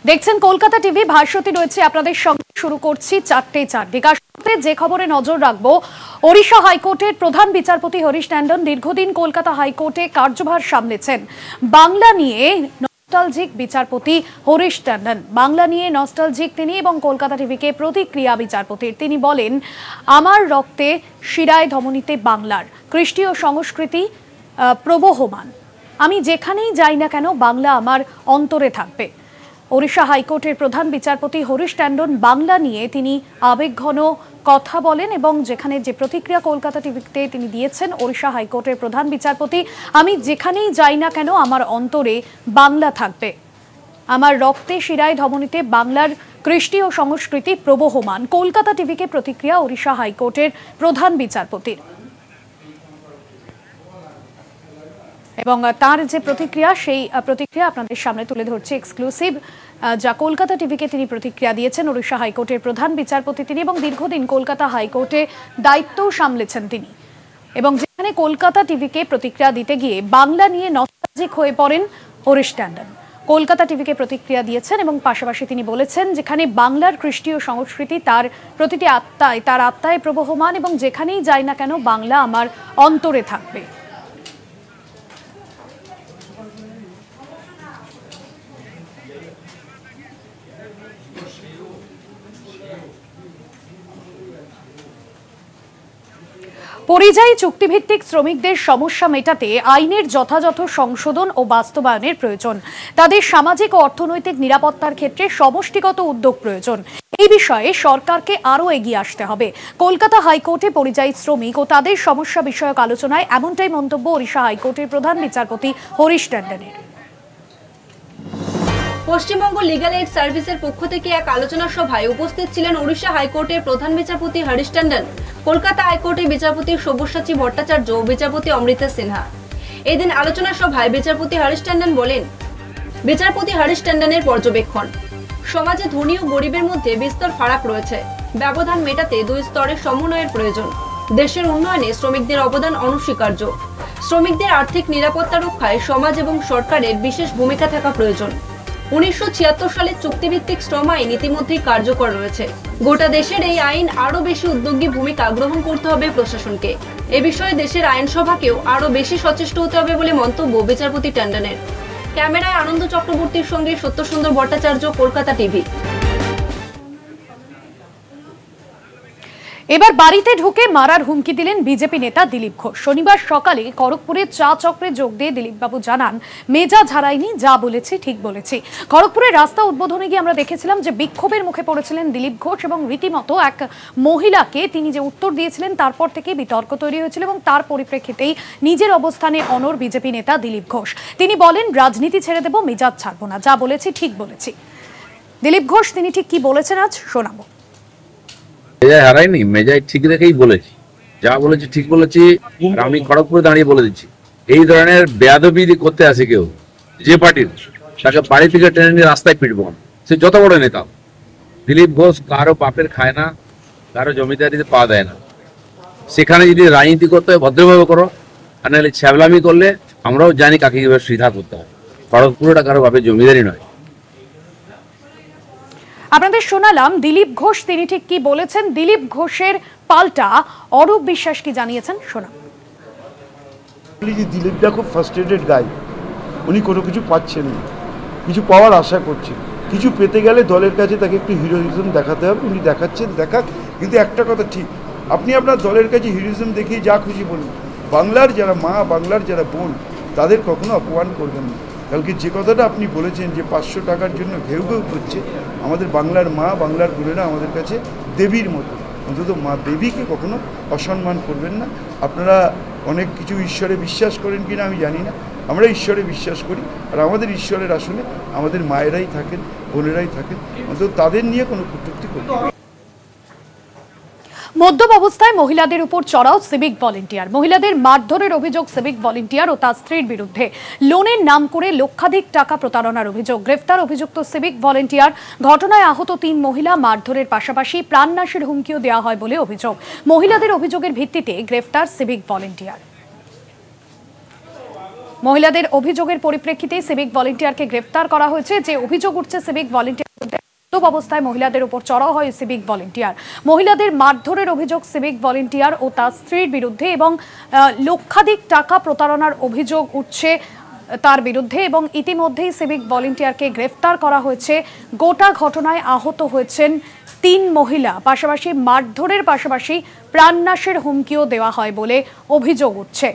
দেখছেন কলকাতা টিভি, ভাস্বতী রয়েছে আপনাদের সঙ্গে। শুরু করছি 4:04। বিকাশ যে খবরে নজর রাখবো, ওড়িশা হাইকোর্টের প্রধান বিচারপতি হরিশ ট্যান্ডন দীর্ঘদিন কলকাতা হাইকোর্টে কার্যভার সামলেছেন। বাংলা নিয়ে নস্টালজিক বিচারপতি হরিশ ট্যান্ডন, বাংলা নিয়ে নস্টালজিক তিনি, এবং কলকাতা টিভিকে প্রতিক্রিয়া বিচারপতির। তিনি বলেন, আমার রক্তে শিরায় ধমনীতে বাংলার কৃষ্টি ও সংস্কৃতি প্রবহমান। আমি যেখানেই যাই না কেন বাংলা আমার অন্তরে থাকবে। ওড়িশা হাইকোর্টের প্রধান বিচারপতি হরিশ ট্যান্ডন বাংলা নিয়ে তিনি আবেগঘন কথা বলেন, এবং যেখানে যে প্রতিক্রিয়া কলকাতা টিভিতে তিনি দিয়েছেন, ওড়িশা হাইকোর্টের প্রধান বিচারপতি, আমি যেখানেই যাই না কেন আমার অন্তরে বাংলা থাকবে। আমার রক্তে শিরায় ধমনীতে বাংলার কৃষ্টি ও সংস্কৃতি প্রবহমান। কলকাতা টিভিকে প্রতিক্রিয়া ওড়িশা হাইকোর্টের প্রধান বিচারপতির, এবং তার যে প্রতিক্রিয়া, সেই প্রতিক্রিয়া আপনাদের সামনে তুলে ধরছে এক্সক্লুসিভ, যা কলকাতা টিভিকে তিনি প্রতিক্রিয়া দিয়েছেন। ওড়িশা হাইকোর্টের প্রধান বিচারপতি তিনি, এবং দীর্ঘদিন কলকাতা হাইকোর্টে দায়িত্বও সামলেছেন তিনি, এবং যেখানে কলকাতা টিভিকে প্রতিক্রিয়া দিতে গিয়ে বাংলা নিয়ে নস্টালজিক হয়ে পড়েন হরিশ ট্যান্ডন। কলকাতা টিভিকে প্রতিক্রিয়া দিয়েছেন, এবং পাশাপাশি তিনি বলেছেন, যেখানে বাংলার কৃষ্টি ও সংস্কৃতি তার প্রতিটি তার আত্মায় প্রবহমান, এবং যেখানেই যাই না কেন বাংলা আমার অন্তরে থাকবে। পরিযায়ী চুক্তিভিত্তিক শ্রমিকদের সমস্যা মেটাতে আইনের যথাযথ সংশোধন ও বাস্তবায়নের প্রয়োজন। তাদের সামাজিক ও অর্থনৈতিক নিরাপত্তার ক্ষেত্রে সমষ্টিগত উদ্যোগ প্রয়োজন। এই বিষয়ে সরকারকে আরও এগিয়ে আসতে হবে। কলকাতা হাইকোর্টে পরিযায়ী শ্রমিক ও তাদের সমস্যা বিষয়ক আলোচনায় এমনটাই মন্তব্য ওড়িশা হাইকোর্টের প্রধান বিচারপতি হরিশ ট্যান্ডনের। পশ্চিমবঙ্গ লিগ্যাল এইড সার্ভিসের পক্ষ থেকে এক আলোচনা সভায় উপস্থিত ছিলেন ওড়িশা হাইকোর্টের প্রধান বিচারপতি হরিশ ট্যান্ডন, কলকাতা হাইকোর্টের বিচারপতি সব্যসাচী ভট্টাচার্য ও বিচারপতি অমৃতা সিনহা। এদিন আলোচনা সভায় বিচারপতি হরিশ ট্যান্ডন বলেন, বিচারপতি হরিশ ট্যান্ডনের পর্যবেক্ষণ, সমাজে ধনী ও গরিবের মধ্যে বিস্তর ফারাক রয়েছে। ব্যবধান মেটাতে দুই স্তরের সমন্বয়ের প্রয়োজন। দেশের উন্নয়নে শ্রমিকদের অবদান অনস্বীকার্য। শ্রমিকদের আর্থিক নিরাপত্তা রক্ষায় সমাজ এবং সরকারের বিশেষ ভূমিকা থাকা প্রয়োজন। 1976 সালের চুক্তিভিত্তিক শ্রম আইন ইতিমধ্যেই কার্যকর রয়েছে। গোটা দেশের এই আইন আরো বেশি উদ্যোগী ভূমিকা গ্রহণ করতে হবে প্রশাসনকে। এ বিষয়ে দেশের আইনসভাকেও আরো বেশি সচেষ্ট হতে হবে বলে মন্তব্য বিচারপতি ট্যান্ডনের। ক্যামেরায় আনন্দ চক্রবর্তীর সঙ্গে সত্যসুন্দর ভট্টাচার্য, কলকাতা টিভি। এবার বাড়িতে ঢুকে মারার হুমকি দিলেন বিজেপি নেতা দিলীপ ঘোষ। শনিবার সকালে খড়গপুরের চা চক্রে যোগ দিয়ে দিলীপবাবু জানান, মেজাজ হারায়নি, যা বলেছি ঠিক বলেছি। খড়গপুরের রাস্তা উদ্বোধনে গিয়ে আমরা দেখেছিলাম যে বিক্ষোভের মুখে পড়েছিলেন দিলীপ ঘোষ, এবং রীতিমতো এক মহিলাকে তিনি যে উত্তর দিয়েছিলেন তারপর থেকে বিতর্ক তৈরি হয়েছিল, এবং তার পরিপ্রেক্ষিতেই নিজের অবস্থানে অনড় বিজেপি নেতা দিলীপ ঘোষ। তিনি বলেন, রাজনীতি ছেড়ে দেব, মেজাজ ছাড়বো না, যা বলেছি ঠিক বলেছি। দিলীপ ঘোষ তিনি ঠিক কি বলেছেন আজ শোনাবো। মেজাজ হারাইনি, মেজাজ ঠিক রেখেই বলেছি, যা বলেছি ঠিক বলেছি। আমি খড়গপুরে দাঁড়িয়ে বলে দিচ্ছি, এই ধরনের বেয়াদবি করতে আসে কেউ যে পার্টির, তাকে বাড়ি থেকে টেনে নিয়ে রাস্তায় পিটবো, সে যত বড় নেতা। দিলীপ ঘোষ কারো বাপের খায় না, কারো জমিদারিতে পা দেয় না। সেখানে যদি রাজনীতি করতে হয় ভদ্রভাবে করো, আর নাহলে ছ্যাবলামি করলে আমরাও জানি কাকে কিভাবে সিধা করতে হয়। খড়গপুরটা কারো বাপের জমিদারি নয়। আপনাদের শোনালাম দিলীপ ঘোষ তিনি ঠিক কি বলেছেন। দিলীপ ঘোষের পাল্টা অরূপ বিশ্বাস কি জানিয়েছেন শোনাব। দিলীপটা খুব ফার্স্ট্রেটেড গাই, উনি কোনো কিছু পাচ্ছেন না, কিছু পাওয়ার আশা করছেন। কিছু পেতে গেলে দলের কাছে তাকে একটু হিরোইজম দেখাতে হবে। উনি দেখাচ্ছেন, দেখাক, কিন্তু একটা কথা ঠিক, আপনি আপনার দলের কাছে হিরোইজম দেখিয়ে যা খুশি বলুন, বাংলার যারা মা, বাংলার যারা বোন, তাদের কখনো অপমান করবেন না। কালকে যে কথাটা আপনি বলেছেন যে 500 টাকার জন্য ঘেউ ঘেউ করছে, আমাদের বাংলার মা, বাংলার বোনেরা আমাদের কাছে দেবীর মতো। অন্তত মা দেবীকে কখনো অসম্মান করবেন না। আপনারা অনেক কিছু ঈশ্বরে বিশ্বাস করেন কিনা আমি জানি না, আমরা ঈশ্বরে বিশ্বাস করি, আর আমাদের ঈশ্বরের আসলে আমাদের মায়েরাই থাকেন, বোনেরাই থাকেন। অন্তত তাদের নিয়ে কোনো কটূক্তি করি। মদ্যপ অবস্থায় মহিলাদের উপর চড়াও সিভিক ভলেন্টিয়ার। মহিলাদের মারধরের অভিযোগ সিভিক ভলেন্টিয়ার ও তার স্ত্রীর বিরুদ্ধে। লোনের নাম করে লক্ষাধিক টাকা প্রতারণার অভিযোগ। গ্রেফতার অভিযুক্ত সিভিক ভলেন্টিয়ার। ঘটনায় আহত 3 মহিলা। মারধরের পাশাপাশি প্রাণনাশের হুমকিও দেওয়া হয় বলে অভিযোগ। মহিলাদের অভিযোগের ভিত্তিতে গ্রেফতার সিভিক ভলেন্টিয়ার। মহিলাদের অভিযোগের পরিপ্রেক্ষিতে সিভিক ভলেন্টিয়ারকে গ্রেফতার করা হয়েছে। যে অভিযোগ উঠছে সিভিক ভলেন্টিয়ার অবস্থায় মহিলাদের উপর চড়াও হয় সিভিক ভলেন্টিয়ার। মহিলাদের মারধরের অভিযোগ সিভিক ভলেন্টিয়ার ও তার স্ত্রীর বিরুদ্ধে এবং লক্ষাধিক টাকা প্রতারণার অভিযোগ উঠছে তার বিরুদ্ধে এবং ইতিমধ্যেই সিভিক ভলেন্টিয়ারকে গ্রেফতার করা হয়েছে। গোটা ঘটনায় আহত হয়েছেন 3 মহিলা। পাশাপাশি মারধরের পাশাপাশি প্রাণনাশের হুমকিও দেওয়া হয় বলে অভিযোগ উঠছে।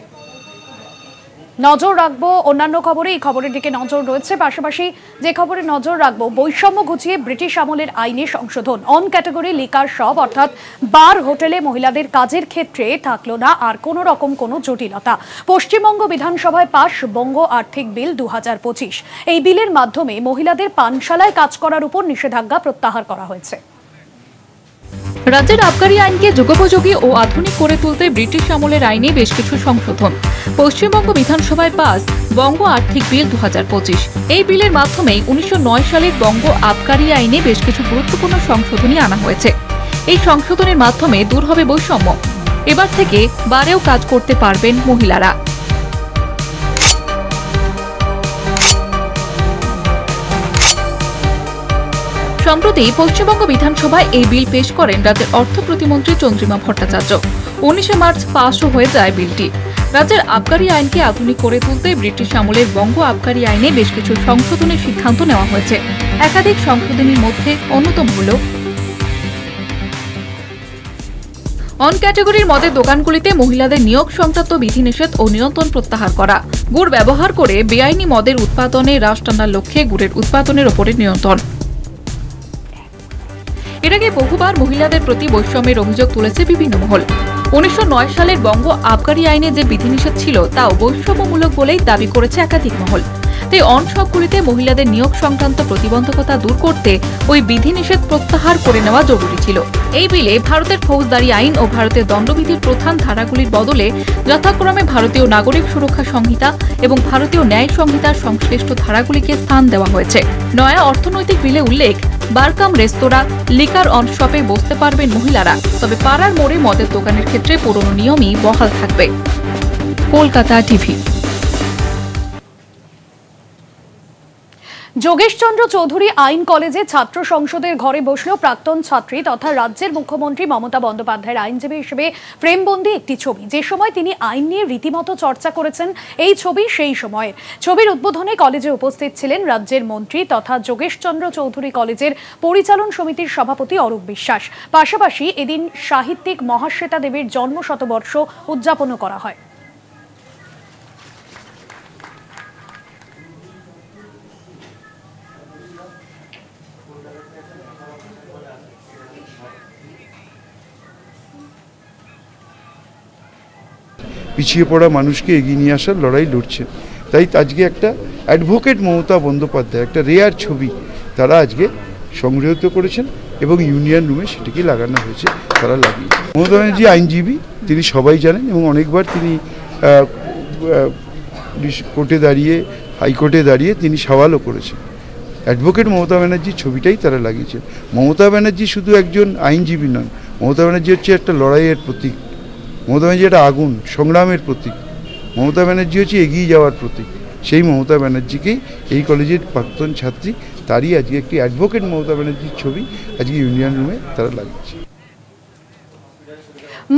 নজর রাখবো অন্যান্য খবরে, এই খবরের দিকে নজর রয়েছে। পাশাপাশি যে খবরে নজর রাখবো, বৈষম্য ঘুচিয়ে ব্রিটিশ আমলের আইনে সংশোধন। অন ক্যাটাগরি লিকার শপ অর্থাৎ বার হোটেলে মহিলাদের কাজের ক্ষেত্রে থাকলো না আর কোনো রকম কোনো জটিলতা। পশ্চিমবঙ্গ বিধানসভায় পাশ বঙ্গ আর্থিক বিল 2025। এই বিলের মাধ্যমে মহিলাদের পানশালায় কাজ করার উপর নিষেধাজ্ঞা প্রত্যাহার করা হয়েছে। রাজ্যের আবগারি আইনকে যুগোপযোগী ও আধুনিক করে তুলতে ব্রিটিশ আমলের আইনে বেশ কিছু সংশোধন। পশ্চিমবঙ্গ বিধানসভায় পাস বঙ্গ আর্থিক বিল 2025। এই বিলের মাধ্যমে 1909 সালের বঙ্গ আবগারি আইনে বেশ কিছু গুরুত্বপূর্ণ সংশোধনী আনা হয়েছে। এই সংশোধনের মাধ্যমে দূর হবে বৈষম্য। এবার থেকে বারেও কাজ করতে পারবেন মহিলারা। সম্প্রতি পশ্চিমবঙ্গ বিধানসভায় এই বিল পেশ করেন রাজ্যের অর্থ প্রতিমন্ত্রী চন্দ্রিমা ভট্টাচার্য। 19 মার্চ পাশও হয়ে যায় বিলটি। রাজ্যের আবগারি আইনকে আধুনিক করে তুলতে ব্রিটিশ আমলের বঙ্গ আবগারি আইনে বেশ কিছু সংশোধনের সিদ্ধান্ত নেওয়া হয়েছে। একাধিক সংশোধনীর মধ্যে অন্যতম হল অন ক্যাটাগরির মদের দোকানগুলিতে মহিলাদের নিয়োগ সংক্রান্ত বিধিনিষেধ ও নিয়ন্ত্রণ প্রত্যাহার করা। গুড় ব্যবহার করে বেআইনি মদের উৎপাদনে হ্রাস টানার লক্ষ্যে গুড়ের উৎপাদনের ওপরে নিয়ন্ত্রণ। এর আগে বহুবার মহিলাদের প্রতি বৈষম্যের অভিযোগ তুলেছে বিভিন্ন মহল। 1909 সালের বঙ্গ আবগারি আইনে যে বিধিনিষেধ ছিল তাও বৈষম্যমূলক বলেই দাবি করেছে একাধিক মহল। তাই অন শপগুলিতে মহিলাদের নিয়োগ সংক্রান্ত প্রতিবন্ধকতা দূর করতে ওই বিধিনিষেধ প্রত্যাহার করে নেওয়া জরুরি ছিল। এই বিলে ভারতের ফৌজদারি আইন ও ভারতের দণ্ডবিধির প্রধান ধারাগুলির বদলে যথাক্রমে ভারতীয় নাগরিক সুরক্ষা সংহিতা এবং ভারতীয় ন্যায় সংহিতার সংশ্লিষ্ট ধারাগুলিকে স্থান দেওয়া হয়েছে। নয়া অর্থনৈতিক বিলে উল্লেখ, বারকাম রেস্তোরাঁ, লিকার অন শপে বসতে পারবেন মহিলারা, তবে পাড়ার মোড়ে মদের দোকানের ক্ষেত্রে পুরনো নিয়মই বহাল থাকবে। কলকাতা টিভি। যোগেশচন্দ্র চৌধুরী আইন কলেজে ছাত্র সংসদের ঘরে বসল প্রাক্তন ছাত্রী তথা রাজ্যের মুখ্যমন্ত্রী মমতা বন্দ্যোপাধ্যায়ের আইনজীবী হিসেবে প্রেমবন্দী একটি ছবি। যে সময় তিনি আইন নিয়ে রীতিমতো চর্চা করেছেন, এই ছবি সেই সময়ের। ছবির উদ্বোধনে কলেজে উপস্থিত ছিলেন রাজ্যের মন্ত্রী তথা যোগেশচন্দ্র চৌধুরী কলেজের পরিচালন সমিতির সভাপতি অরূপ বিশ্বাস। পাশাপাশি এদিন সাহিত্যিক মহাশ্বেতা দেবীর জন্ম শতবর্ষ উদযাপনও করা হয়। পিছিয়ে পড়া মানুষকে এগিয়ে নিয়ে আসার লড়াই লড়ছেন। তাই আজকে একটা অ্যাডভোকেট মমতা বন্দ্যোপাধ্যায় একটা রেয়ার ছবি তারা আজকে সংগৃহীত করেছেন এবং ইউনিয়ন রুমে সেটিকে লাগানো হয়েছে, তারা লাগিয়েছে। মমতা ব্যানার্জি আইনজীবী, তিনি সবাই জানেন এবং অনেকবার তিনি কোর্টে দাঁড়িয়ে, হাইকোর্টে দাঁড়িয়ে তিনি সওয়ালও করেছেন। অ্যাডভোকেট মমতা ব্যানার্জির ছবিটাই তারা লাগিয়েছেন। মমতা ব্যানার্জি শুধু একজন আইনজীবী নন, মমতা ব্যানার্জি হচ্ছে একটা লড়াইয়ের প্রতীক। মমতা ব্যানার্জি একটা আগুন সংগ্রামের প্রতীক। মমতা ব্যানার্জি হচ্ছে এগিয়ে যাওয়ার প্রতীক। সেই মমতা ব্যানার্জিকেই এই কলেজের প্রাক্তন ছাত্রী, তারই আজকে একটি অ্যাডভোকেট মমতা ব্যানার্জির ছবি আজকে ইউনিয়ন রুমে তারা লাগিয়েছে।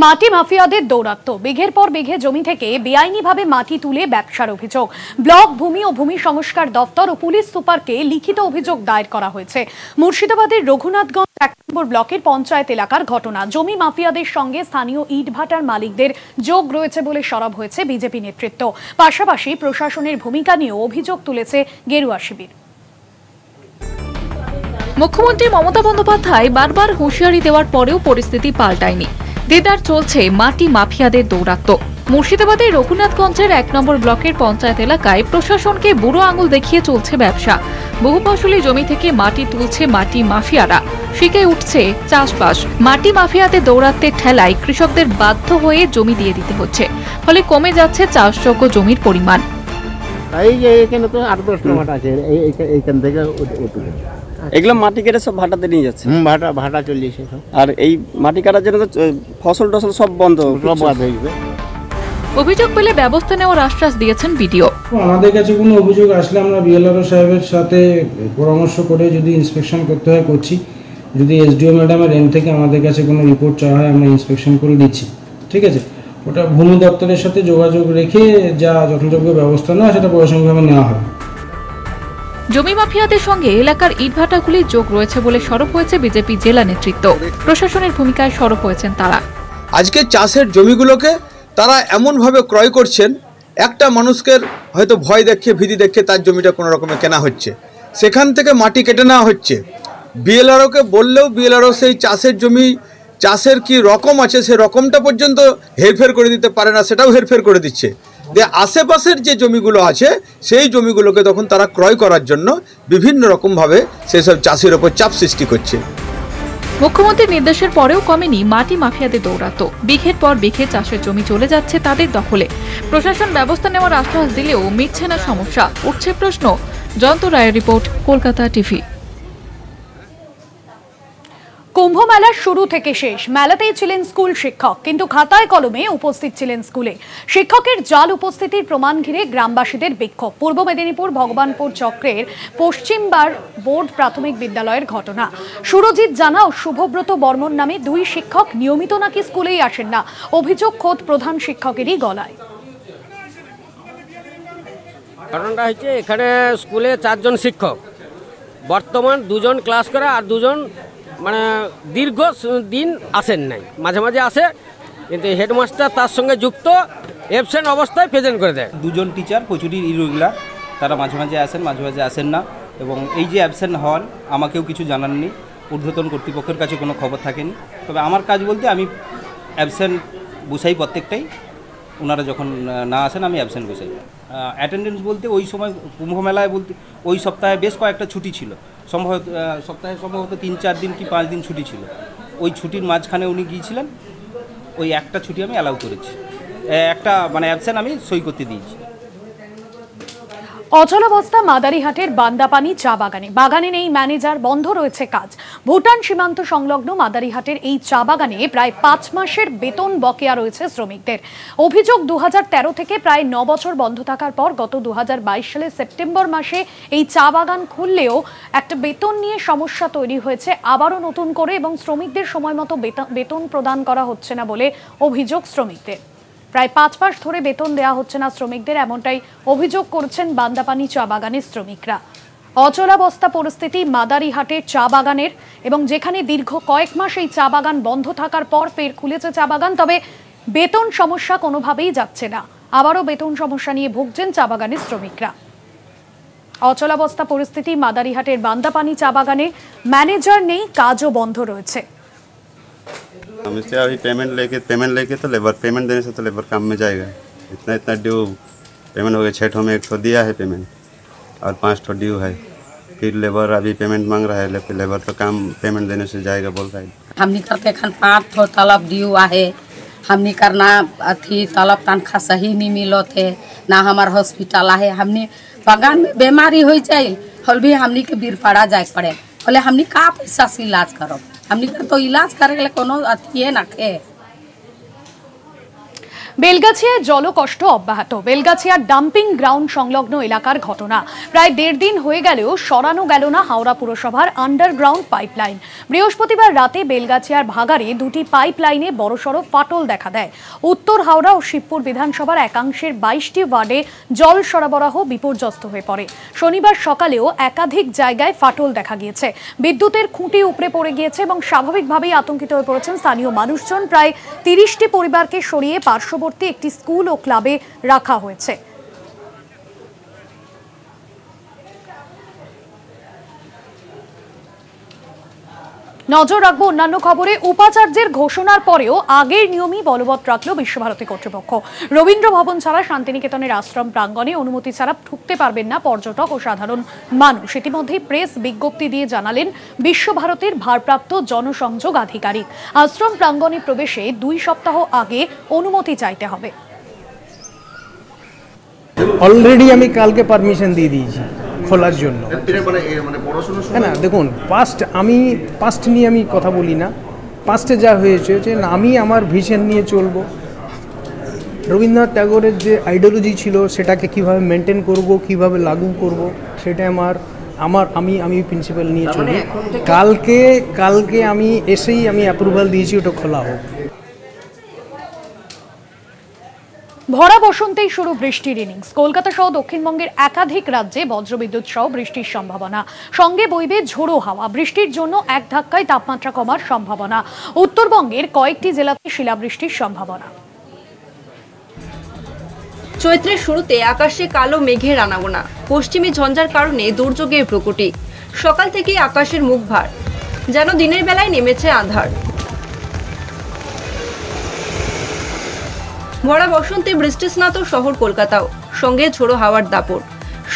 মাটি মাফিয়াদের দৌরাত্ম্য, বিঘের পর বিঘে জমি থেকে বেআইনিভাবে মাটি তুলে ব্যবসার অভিযোগ। ব্লক ভূমি ও ভূমি সংস্কার দপ্তর ও পুলিশ সুপারকে লিখিত অভিযোগ দায়ের করা হয়েছে। মুর্শিদাবাদের রঘুনাথগঞ্জ 1 নম্বর ব্লকের পঞ্চায়েত এলাকার ঘটনা। জমি মাফিয়াদের সঙ্গে স্থানীয় ইটভাটার মালিকদের যোগ রয়েছে বলে সরব হয়েছে বিজেপি নেতৃত্ব। পাশাপাশি প্রশাসনের ভূমিকা নিয়েও অভিযোগ তুলেছে গেরুয়া শিবির। মুখ্যমন্ত্রী মমতা বন্দ্যোপাধ্যায় বারবার হুঁশিয়ারি দেওয়ার পরেও পরিস্থিতি পাল্টায়নি। দেদার চলছে মাটি মাফিয়াদের দৌরাত্ম্য। মুর্শিদাবাদের রঘুনাথগঞ্জের 1 নম্বর ব্লকের পঞ্চায়েত এলাকায় প্রশাসনকে বুড়ো আঙুল দেখিয়ে চলছে ব্যবসা। বহু ফসলি জমি থেকে মাটি তুলছে মাটি মাফিয়ারা, শিখে উঠছে চাষবাস। মাটি মাফিয়াদের দৌরাত্ম্যের ঠেলায় কৃষকদের বাধ্য হয়ে জমি দিয়ে দিতে হচ্ছে, ফলে কমে যাচ্ছে চাষযোগ্য জমির পরিমাণ। এই যে এখানে তো 8-10টা ভাটা আছে, এইখান থেকে এগুলো মাটি কেটে সব ভাটাতে নিয়ে যাচ্ছে। ভাটা চলে যাচ্ছে সব। আর এই মাটি কাটার জন্য তো ফসল টসল সব বন্ধ হয়ে যাবে। অভিযোগ পেলে ব্যবস্থা নেওয়ার আশ্বাস দিয়েছেন বিডিও। আমাদের কাছে কোনো অভিযোগ আসলে আমরা বিএলআরও সাহেবের সাথে পরামর্শ করে যদি ইন্সপেকশন করতে হয় করছি, যদি এসডিও ম্যাডামের এন্ড থেকে আমাদের কাছে কোনো রিপোর্ট চাওয়া হয় আমরা ইন্সপেকশন করে দিচ্ছি, ঠিক আছে। ওটা ভূমি দপ্তরের সাথে যোগাযোগ রেখে যা যথাযোগ্য ব্যবস্থা নেওয়া সেটা প্রশাসনিকভাবে নেওয়া হয়। জমি মাফিয়াদের সঙ্গে এলাকার ইটভাটাগুলির যোগ রয়েছে বলে সরব হয়েছে বিজেপি জেলা নেতৃত্ব। প্রশাসনের ভূমিকায় সরব হয়েছেন তারা। আজকে চাষের জমিগুলোকে তারা এমনভাবে ক্রয় করছেন, একটা মানুষকে হয়তো ভয় দেখিয়ে ভীতি দেখিয়ে তার জমিটা কোনো রকমে কেনা হচ্ছে, সেখান থেকে মাটি কেটে নেওয়া হচ্ছে। বিএলআরওকে বললেও বিএলআরও সেই চাষের জমি চাষের কি রকম আছে সে রকমটা পর্যন্ত হেরফের করে দিতে পারে না, সেটাও হেরফের করে দিচ্ছে। যে আশেপাশের যে জমিগুলো আছে সেই জমিগুলোকে তখন তারা ক্রয় করার জন্য বিভিন্ন রকমভাবে সেসব চাষির ওপর চাপ সৃষ্টি করছে। মুখ্যমন্ত্রীর নির্দেশের পরেও কমেনি মাটি মাফিয়াদের দৌরাত্ম্য। বিঘের পর বিঘে চাষের জমি চলে যাচ্ছে তাদের দখলে। প্রশাসন ব্যবস্থা নেওয়ার আশ্বাস দিলেও মিটছে না সমস্যা, উঠছে প্রশ্ন। জয়ন্ত রায়ের রিপোর্ট, কলকাতা টিভি। কুম্ভ মেলার শুরু থেকে শেষ মেলাতেই ছিলেন স্কুল শিক্ষক, কিন্তু খাতায় কলমে উপস্থিত ছিলেন স্কুলে। শিক্ষকের জাল উপস্থিতির প্রমাণ ঘিরে গ্রামবাসীদের বিক্ষোভ। পূর্ব মেদিনীপুর ভগবানপুর চক্রের পশ্চিমবার বোর্ড প্রাথমিক বিদ্যালয়ের ঘটনা। সুরজিৎ জানা ও শুভব্রত বর্মন নামে দুই শিক্ষক নিয়মিত নাকি স্কুলেই আসেন না, অভিযোগ খোদ প্রধান শিক্ষকেরই গলায়। ঘটনাটা হচ্ছে এখানে স্কুলে 4 জন শিক্ষক, বর্তমান 2 জন ক্লাস করে আর 2 জন মানে দীর্ঘ দিন আসেন নাই, মাঝে মাঝে আসে, কিন্তু হেডমাস্টার তার সঙ্গে যুক্ত অ্যাবসেন্ট অবস্থায় প্রেজেন্ট করে দেয়। 2 জন টিচার প্রচুরই ইরেগুলার, তারা মাঝে মাঝে আসেন মাঝে মাঝে আসেন না, এবং এই যে অ্যাবসেন্ট হন আমাকেও কিছু জানাননি, ঊর্ধ্বতন কর্তৃপক্ষের কাছে কোনো খবর থাকেনি। তবে আমার কাজ বলতে আমি অ্যাবসেন্ট বসাই প্রত্যেকটাই, ওনারা যখন না আসেন আমি অ্যাবসেন্ট বসাই। অ্যাটেন্ডেন্স বলতে ওই সময় কুম্ভ মেলায় বলতে ওই সপ্তাহে বেশ কয়েকটা ছুটি ছিল, সপ্তাহে সম্ভবত 3-4 দিন কি 5 দিন ছুটি ছিল। ওই ছুটির মাঝখানে উনি গিয়েছিলেন, ওই একটা ছুটি আমি অ্যালাউ করেছি, একটা মানে অ্যাবসেন্ট আমি সই করতে দিয়েছি। অচলাবস্থা মাদারিহাটের বান্দাপানি চা বাগানে। বাগানে নেই ম্যানেজার, বন্ধ রয়েছে কাজ। ভুটান সীমান্ত সংলগ্ন মাদারিহাটের এই চা বাগানে প্রায় 5 মাসের বেতন বকেয়া রয়েছে শ্রমিকদের। অভিযোগ 2013 থেকে প্রায় 9 বছর বন্ধ থাকার পর গত 2022 সালের সেপ্টেম্বর মাসে এই চা বাগান খুললেও একটা বেতন নিয়ে সমস্যা তৈরি হয়েছে আবারও নতুন করে, এবং শ্রমিকদের সময় মতো বেতন প্রদান করা হচ্ছে না বলে অভিযোগ শ্রমিকদের। প্রায় 5 মাস ধরে বেতন দেওয়া হচ্ছে না শ্রমিকদের, এমনটাই অভিযোগ করছেন বান্দাপানি চা বাগানের শ্রমিকরা। অচলাবস্থা পরিস্থিতি মাদারিহাটের চা বাগানের, এবং যেখানে দীর্ঘ কয়েক মাস এই চা বাগান বন্ধ থাকার পর ফের খুলেছে চা বাগান, তবে বেতন সমস্যা কোনোভাবেই যাচ্ছে না। আবারও বেতন সমস্যা নিয়ে ভুগছেন চা বাগানের শ্রমিকরা। অচলাবস্থা পরিস্থিতি মাদারিহাটের বান্দাপানি চা বাগানে, ম্যানেজার নেই, কাজও বন্ধ রয়েছে। हमसे अभी पेमेंट लेके तो लेबर पेमेंट देने से तो लेबर काम में जाएगा। इतना ड्यू पेमेंट हो गया, 6 ठो में 1 ठो दिया है पेमेंट और 5 ठो ड्यू है। फिर लेबर अभी पेमेंट मांग रहा है, लेबर तो काम पेमेंट देने से जाएगा बोल रहा है। हमनी करते खन 5 ठो तलब ड्यू आहे, हमनी करना अथी तलब तनख्वाह सही नहीं मिलो थे ना, हमार हॉस्पिटल आहे, हमनी बगान में बीमारी हो जाए हल भी हमनी के बीर पड़ा जाए पड़े, बोले हमनी का पैसा से इलाज करो, हमनी का तो इलाज करे के कोनो अथी ना खे। বেলগাছিয়ায় জলকষ্ট অব্যাহত। বেলগাছিয়ার ডাম্পিং গ্রাউন্ড সংলগ্ন এলাকার ঘটনা। প্রায় 1.5 দিন হয়ে গেলেও সরানো গেল না হাওড়া পুরসভার আন্ডারগ্রাউন্ড পাইপলাইন। বৃহস্পতিবার রাতে বেলগাছিয়ার ভাগাড়ে 2টি পাইপলাইনে বড়সড় ফাটল দেখা দেয়। উত্তর হাওড়া ও শিবপুর বিধানসভার একাংশের 22টি ওয়ার্ডে জল সরবরাহ বিপর্যস্ত হয়ে পড়ে। শনিবার সকালেও একাধিক জায়গায় ফাটল দেখা গিয়েছে। বিদ্যুতের খুঁটি উপড়ে পড়ে গিয়েছে এবং স্বাভাবিকভাবেই আতঙ্কিত হয়ে পড়েছেন স্থানীয় মানুষজন। প্রায় 30টি পরিবারকে সরিয়ে পার্শ্ববর্তী একটি স্কুল ও ক্লাবে রাখা হয়েছে। নজর রাখবো অন্যান্য খবরে। উপাচার্যের ঘোষণার পরেও আগের নিয়মই বলবৎ রাখল বিশ্বভারতী কর্তৃপক্ষ। রবীন্দ্র ভবন ছাড়া শান্তিনিকেতনের আশ্রম প্রাঙ্গণে অনুমতি ছাড়া ঢুকতে পারবেন না পর্যটক ও সাধারণ মানুষ। ইতিমধ্যেই প্রেস বিজ্ঞপ্তি দিয়ে জানালেন বিশ্বভারতীর ভারপ্রাপ্ত জনসংযোগ আধিকারিক, আশ্রম প্রাঙ্গণে প্রবেশে 2 সপ্তাহ আগে অনুমতি চাইতে হবে। অলরেডি আমি কালকে পারমিশন দিয়ে দিয়েছি খোলার জন্য। হ্যাঁ না, দেখুন পাস্ট নিয়ে আমি কথা বলি না। পাস্টে যা হয়েছে যে আমি আমার ভিশন নিয়ে চলবো, রবীন্দ্রনাথ ট্যাগোরের যে আইডিওলজি ছিল সেটাকে কিভাবে মেনটেন করব, কিভাবে লাগু করব, সেটা আমি প্রিন্সিপাল নিয়ে চলি। কালকে আমি এসেই আমি অ্যাপ্রুভাল দিয়েছি ওটা খোলা হোক। ভরা বসন্তেই শুরু বৃষ্টির ইনিংস। কলকাতা সহ দক্ষিণবঙ্গের একাধিক রাজ্যে বজ্রবিদ্যুৎ সহ বৃষ্টির সম্ভাবনা, সঙ্গে বইবে ঝোড়ো হাওয়া। বৃষ্টির জন্য এক ধাক্কায় তাপমাত্রা কমার সম্ভাবনা। উত্তরবঙ্গের কয়েকটি জেলাতে শিলাবৃষ্টির সম্ভাবনা। চৈত্রের শুরুতে আকাশে কালো মেঘের আনাগোনা, পশ্চিমী ঝঞ্ঝার কারণে দুর্যোগের প্রকোটি। সকাল থেকে আকাশের মুখ ভার, যেন দিনের বেলায় নেমেছে আঁধার। ভরা বসন্তে বৃষ্টিস্নাত শহর কলকাতাও, সঙ্গে ঝোড়ো হাওয়ার দাপট।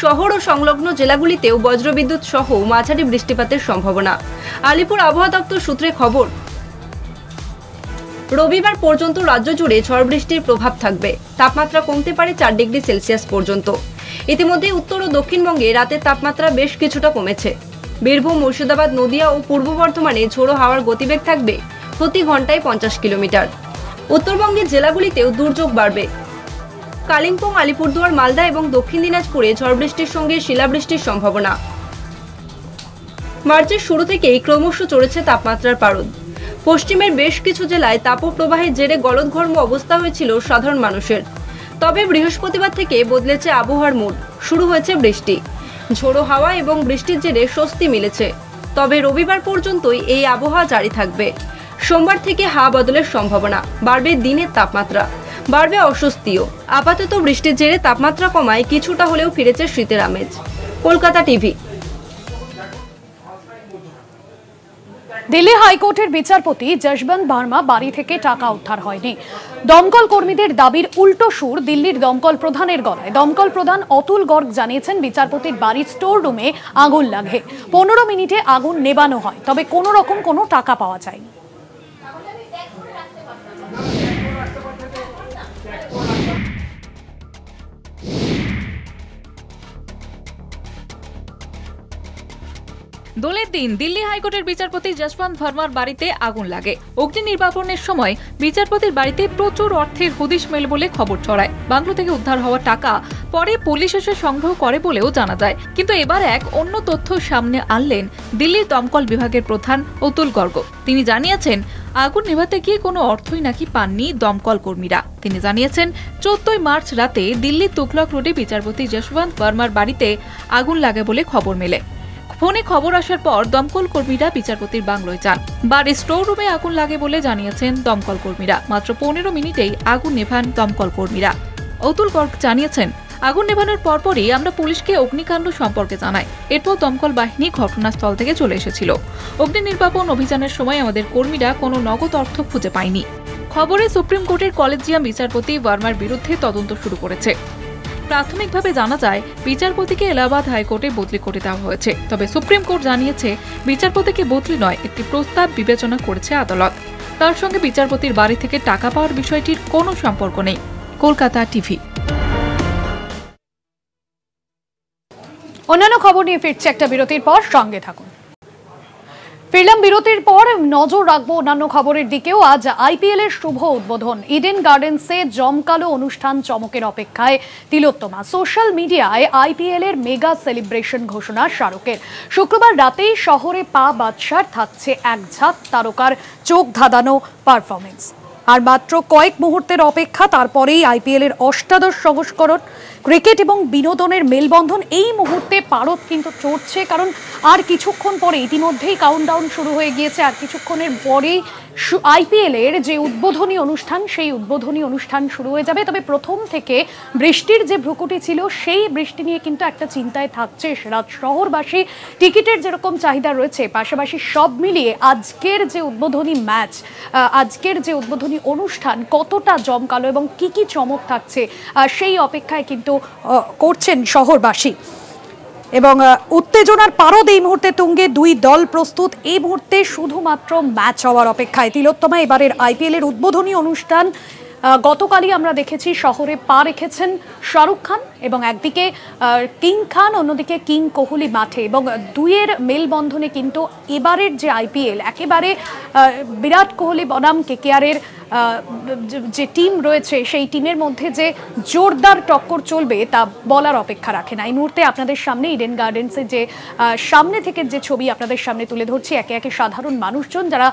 শহর ও সংলগ্ন জেলাগুলিতেও বজ্রবিদ্যুৎ সহ মাঝারি বৃষ্টিপাতের সম্ভাবনা। আলিপুর আবহাওয়া দপ্তর সূত্রে খবর, রবিবার পর্যন্ত রাজ্য জুড়ে ঝড় বৃষ্টির প্রভাব থাকবে। তাপমাত্রা কমতে পারে 4 ডিগ্রি সেলসিয়াস পর্যন্ত। ইতিমধ্যে উত্তর ও দক্ষিণবঙ্গে রাতের তাপমাত্রা বেশ কিছুটা কমেছে। বীরভূম, মুর্শিদাবাদ, নদিয়া ও পূর্ব বর্ধমানে ঝোড়ো হাওয়ার গতিবেগ থাকবে প্রতি ঘন্টায় 50 কিলোমিটার। উত্তরবঙ্গের জেলাগুলিতেও দুর্যোগ বাড়বে। কালিম্পং, আলিপুরদুয়ার, মালদা এবং দক্ষিণ দিনাজপুরে ঝড় বৃষ্টির সঙ্গে শিলাবৃষ্টির সম্ভাবনা। মার্চের শুরু থেকেই ক্রমশ চড়েছে তাপমাত্রার পারদ। পশ্চিমের বেশ কিছু জেলায় তাপপ্রবাহের জেরে গলদঘর্ম অবস্থা হয়েছিল সাধারণ মানুষের। তবে বৃহস্পতিবার থেকে বদলেছে আবহাওয়ার মুড, শুরু হয়েছে বৃষ্টি। ঝোড়ো হাওয়া এবং বৃষ্টির জেরে স্বস্তি মিলেছে। তবে রবিবার পর্যন্তই এই আবহাওয়া জারি থাকবে। সোমবার থেকে হাওয়া বদলের সম্ভাবনা, বাড়বে দিনের তাপমাত্রা, বাড়বে অস্বস্তিও। আপাতত বৃষ্টির জেরে তাপমাত্রা কমায় কিছুটা হলেও ফিরেছে শীতের আমেজ। কলকাতা টিভি। দিল্লি হাইকোর্টের বিচারপতি যশবন্ত ভার্মা বাড়ি থেকে টাকা উদ্ধার হয়নি। দমকল কর্মীদের দাবির উল্টো সুর দিল্লির দমকল প্রধানের গলায়। দমকল প্রধান অতুল গর্গ জানিয়েছেন, বিচারপতির বাড়ির স্টোর রুমে আগুন লাগে। 15 মিনিটে আগুন নেবানো হয়, তবে কোনো রকম কোনো টাকা পাওয়া যায়নি। দোলের দিন দিল্লি হাইকোর্টের বিচারপতি যশবন্ত ভার্মার বাড়িতে আগুন লাগে। অগ্নি নির্বাপনের সময় বিচারপতির বাড়িতে প্রচুর অর্থের হদিশ মেলে বলে খবর ছড়ায়। বাংলো থেকে উদ্ধার হওয়া টাকা পরে পুলিশ এসে সংগ্রহ করে বলেও জানা যায়। কিন্তু এবার এক অন্য তথ্য সামনে আনলেন দিল্লির দমকল বিভাগের প্রধান অতুল গর্গ। তিনি জানিয়েছেন, আগুন নেভাতে গিয়ে কোনো অর্থই নাকি পাননি দমকল কর্মীরা। তিনি জানিয়েছেন, 14 মার্চ রাতে দিল্লির তুগলক রোডে বিচারপতি যশবন্ত ভার্মার বাড়িতে আগুন লাগে বলে খবর মেলে। ফোনে খবর আসার পর দমকল কর্মীরা বিচারপতির বাংলোয় যান। বাড়ির স্টোর রুমে আগুন লাগে বলে জানিয়েছেন দমকল কর্মীরা। মাত্র 15 মিনিটেই আগুন নেভান দমকল কর্মীরা। অতুল গর্গ জানিয়েছেন, আগুন নেভানোর পরপরই আমরা পুলিশকে অগ্নিকাণ্ড সম্পর্কে জানাই। এরপর দমকল বাহিনী ঘটনাস্থল থেকে চলে এসেছিল। অগ্নি নির্বাপন অভিযানের সময় আমাদের কর্মীরা কোনো নগদ অর্থ খুঁজে পায়নি। খবরে সুপ্রিম কোর্টের কলেজিয়াম বিচারপতি ভার্মার বিরুদ্ধে তদন্ত শুরু করেছে। প্রাথমিকভাবে জানা যায়, বিচারপতিকে এলাহাবাদ হাইকোর্টে বদলি করে দেওয়া হয়েছে। তবে সুপ্রিম কোর্ট জানিয়েছে, বিচারপতিকে বদলি নয়, একটি প্রস্তাব বিবেচনা করেছে আদালত। তার সঙ্গে বিচারপতির বাড়ি থেকে টাকা পাওয়ার বিষয়টির কোনো সম্পর্ক নেই। কলকাতা টিভি। অন্যান্য খবর নিয়ে ফিরছে একটা বিরতির পর, সঙ্গে থাকুন। ফিরলাম বিরতির পর, নজর রাখবো অন্যান্য খবরের দিকেও। আজ আইপিএল এর শুভ উদ্বোধন। ইডেন গার্ডেন্সে জমকালো অনুষ্ঠান, চমকের অপেক্ষায় তিলোত্তমা। সোশ্যাল মিডিয়ায় আইপিএল এর মেগা সেলিব্রেশন ঘোষণা শাহরুখের। শুক্রবার রাতেই শহরে পা বাদশার থাকছে এক ঝাঁক তারকার চোখ ধাঁধানো পারফরমেন্স। আর মাত্র কয়েক মুহূর্তের অপেক্ষা, তারপরেই আইপিএল এর ৮ম সংস্করণ। ক্রিকেট এবং বিনোদনের মেলবন্ধন এই মুহূর্তে পারদ কিন্তু চড়ছে, কারণ আর কিছুক্ষণ পরে, ইতিমধ্যেই কাউন্টডাউন শুরু হয়ে গিয়েছে। আর কিছুক্ষণের পরেই আইপিএল এর যে উদ্বোধনী অনুষ্ঠান, সেই উদ্বোধনী অনুষ্ঠান শুরু হয়ে যাবে। তবে প্রথম থেকে বৃষ্টির যে ভ্রুকুটি ছিল, সেই বৃষ্টি নিয়ে কিন্তু একটা চিন্তায় থাকছে শহরবাসী। টিকিটের যেরকম চাহিদা রয়েছে, পাশাপাশি সব মিলিয়ে আজকের যে উদ্বোধনী ম্যাচ, আজকের যে উদ্বোধনী অনুষ্ঠান কতটা জমকালো এবং কি কি চমক থাকছে, সেই অপেক্ষায় কিন্তু করছেন শহরবাসী। এবং উত্তেজনার পারদ এই মুহূর্তে তুঙ্গে। দুই দল প্রস্তুত এই মুহূর্তে শুধুমাত্র ম্যাচ হওয়ার অপেক্ষায়। তিলোত্তমা এবারের আইপিএল এর উদ্বোধনী অনুষ্ঠান। গতকালই আমরা দেখেছি শহরে পা রেখেছেন শাহরুখ খান, এবং একদিকে কিং খান, অন্যদিকে কিং কোহলি মাঠে। এবং দুইয়ের মেলবন্ধনে কিন্তু এবারের যে আইপিএল, একেবারে বিরাট কোহলি বনাম কেকেআরের যে টিম রয়েছে সেই টিমের মধ্যে যে জোরদার টক্কর চলবে তা বলার অপেক্ষা রাখে না। এই মুহূর্তে আপনাদের সামনে ইডেন গার্ডেন্সের যে সামনে থেকে যে ছবি আপনাদের সামনে তুলে ধরছি, একে একে সাধারণ মানুষজন যারা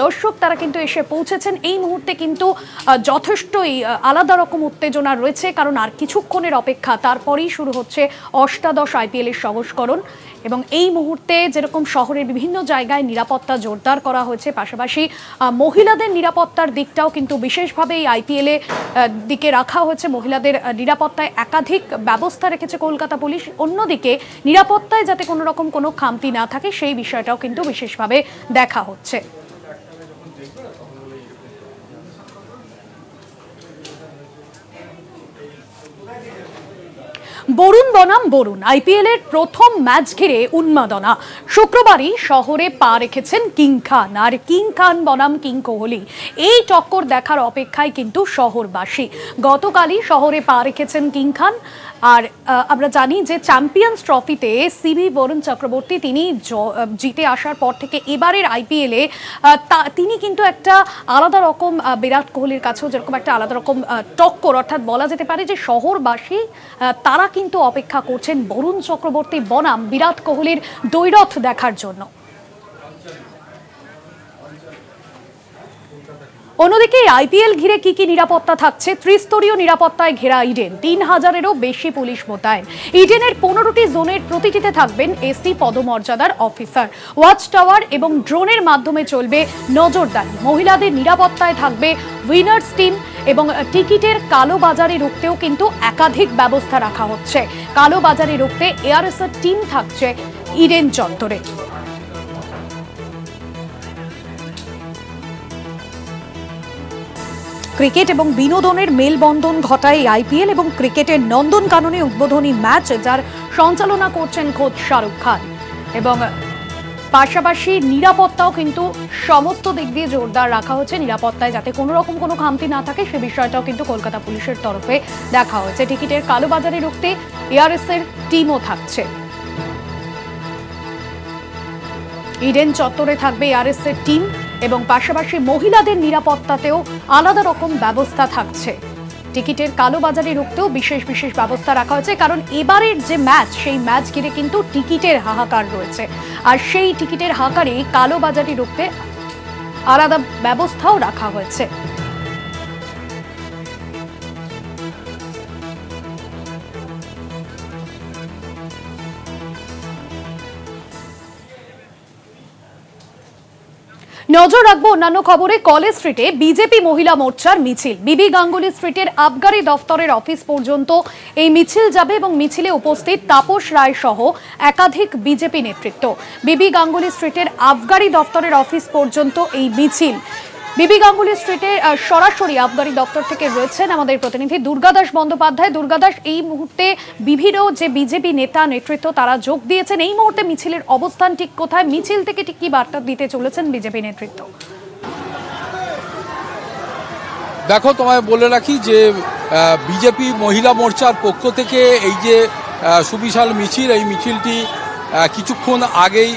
দর্শক তারা কিন্তু এসে পৌঁছেছেন। এই মুহূর্তে কিন্তু যথেষ্টই আলাদা রকম উত্তেজনা রয়েছে, কারণ আর কিছুক্ষণের অপেক্ষা, তারপরেই শুরু হচ্ছে অষ্টাদশ IPL এর সংস্করণ। এবং এই মুহূর্তে যেরকম শহরের বিভিন্ন জায়গায় নিরাপত্তা জোরদার করা হয়েছে, পাশাপাশি মহিলাদের নিরাপত্তার দিকটাও কিন্তু বিশেষভাবে এই IPL এ দিকে রাখা হয়েছে। মহিলাদের নিরাপত্তায় একাধিক ব্যবস্থা রেখেছে কলকাতা পুলিশ। অন্যদিকে নিরাপত্তায় যাতে কোনো রকম কোনো খামতি না থাকে সেই বিষয়টাও কিন্তু বিশেষভাবে দেখা হচ্ছে। বরুণ বনাম বরুণ, IPL এর প্রথম ম্যাচ ঘিরে উন্মাদনা। শুক্রবারই শহরে পা রেখেছেন কিং খান আর কিং খান বনাম কিং কোহলি। এই টক্কর দেখার অপেক্ষায় কিন্তু শহরবাসী। গতকালই শহরে পা রেখেছেন কিং খান। আর আমরা জানি যে চ্যাম্পিয়ন্স ট্রফিতে CV বরুণ চক্রবর্তী তিনি জিতে আসার পর থেকে এবারের IPL এ তিনি কিন্তু একটা আলাদা রকম বিরাট কোহলির কাছেও যেরকম একটা আলাদা রকম টক্কর, অর্থাৎ বলা যেতে পারে যে শহরবাসী তারা কিন্তু অপেক্ষা করছেন বরুণ চক্রবর্তী বনাম বিরাট কোহলির দ্বৈরথ দেখার জন্য। অন্যদিকে IPL ঘিরে কি কি নিরাপত্তা থাকছে? ত্রিস্তরীয় নিরাপত্তায় ঘেরা ইডেন, 3000-এরও বেশি পুলিশ মোতায়েন। ইডেনের 15টি জোনের প্রতিটিতে থাকবেন SC পদমর্যাদার অফিসার। ওয়াচ টাওয়ার এবং ড্রোনের মাধ্যমে চলবে নজরদারি। মহিলাদের নিরাপত্তায় থাকবে উইনার্স টিম এবং টিকিটের কালোবাজারি রুখতেও কিন্তু একাধিক ব্যবস্থা রাখা হচ্ছে। কালোবাজারি রুখতে ARSর টিম থাকছে ইডেন চত্বরে। ক্রিকেট এবং বিনোদনের মেলবন্ধন ঘটায় IPL এবং ক্রিকেটের নন্দনকাননে উদ্বোধনী ম্যাচ, যার সঞ্চালনা করছেন খোদ শাহরুখ খান। এবং পাশাপাশি নিরাপত্তাও কিন্তু সমস্ত দিক দিয়ে জোরদার রাখা হচ্ছে। নিরাপত্তায় যাতে কোনো রকম কোনো খামতি না থাকে সে বিষয়টাও কিন্তু কলকাতা পুলিশের তরফে দেখা হয়েছে। টিকিটের কালোবাজারি রুখতে ARSর টিমও থাকছে। ইডেন চত্বরে থাকবে ARSর টিম এবং পাশাপাশি মহিলাদের নিরাপত্তাতেও আলাদা রকম ব্যবস্থা থাকছে। টিকিটের কালোবাজারি রুখতেও বিশেষ বিশেষ ব্যবস্থা রাখা হয়েছে, কারণ এবারের যে ম্যাচ সেই ম্যাচ ঘিরে কিন্তু টিকিটের হাহাকার রয়েছে। আর সেই টিকিটের হাহাকারে কালোবাজারি রুখতে আলাদা ব্যবস্থাও রাখা হয়েছে। নজর রাখবো অন্যান্য খবরে। কলেজ স্ট্রিটে বিজেপি মহিলা মোর্চার মিছিল। বিবি গাঙ্গুলি স্ট্রিটের আবগারি দফতরের অফিস পর্যন্ত এই মিছিল যাবে এবং মিছিলে উপস্থিত তাপস রায় সহ একাধিক বিজেপি নেতৃত্ব। বিবি গাঙ্গুলি স্ট্রিটের আবগারি দফতরের অফিস পর্যন্ত এই মিছিল। বিবি গাঙ্গুলি স্ট্রিটে সরাসরি আবগারি দপ্তর থেকে রয়েছেন আমাদের প্রতিনিধি দুর্গাদাস বন্দ্যোপাধ্যায়। দুর্গাদাস, এই মুহূর্তে বিভিন্ন যে বিজেপি নেতা নেতৃত্ব তারা যোগ দিয়েছেন, এই মুহূর্তে মিছিলের অবস্থান ঠিক কোথায়? মিছিল থেকে ঠিক কি বার্তা দিতে চলেছেন বিজেপি নেতৃত্ব? দেখো, তোমায় বলে রাখি যে বিজেপি মহিলা মোর্চার পক্ষ থেকে এই যে সুবিশাল মিছিল, এই মিছিলটি কিছুক্ষণ আগেই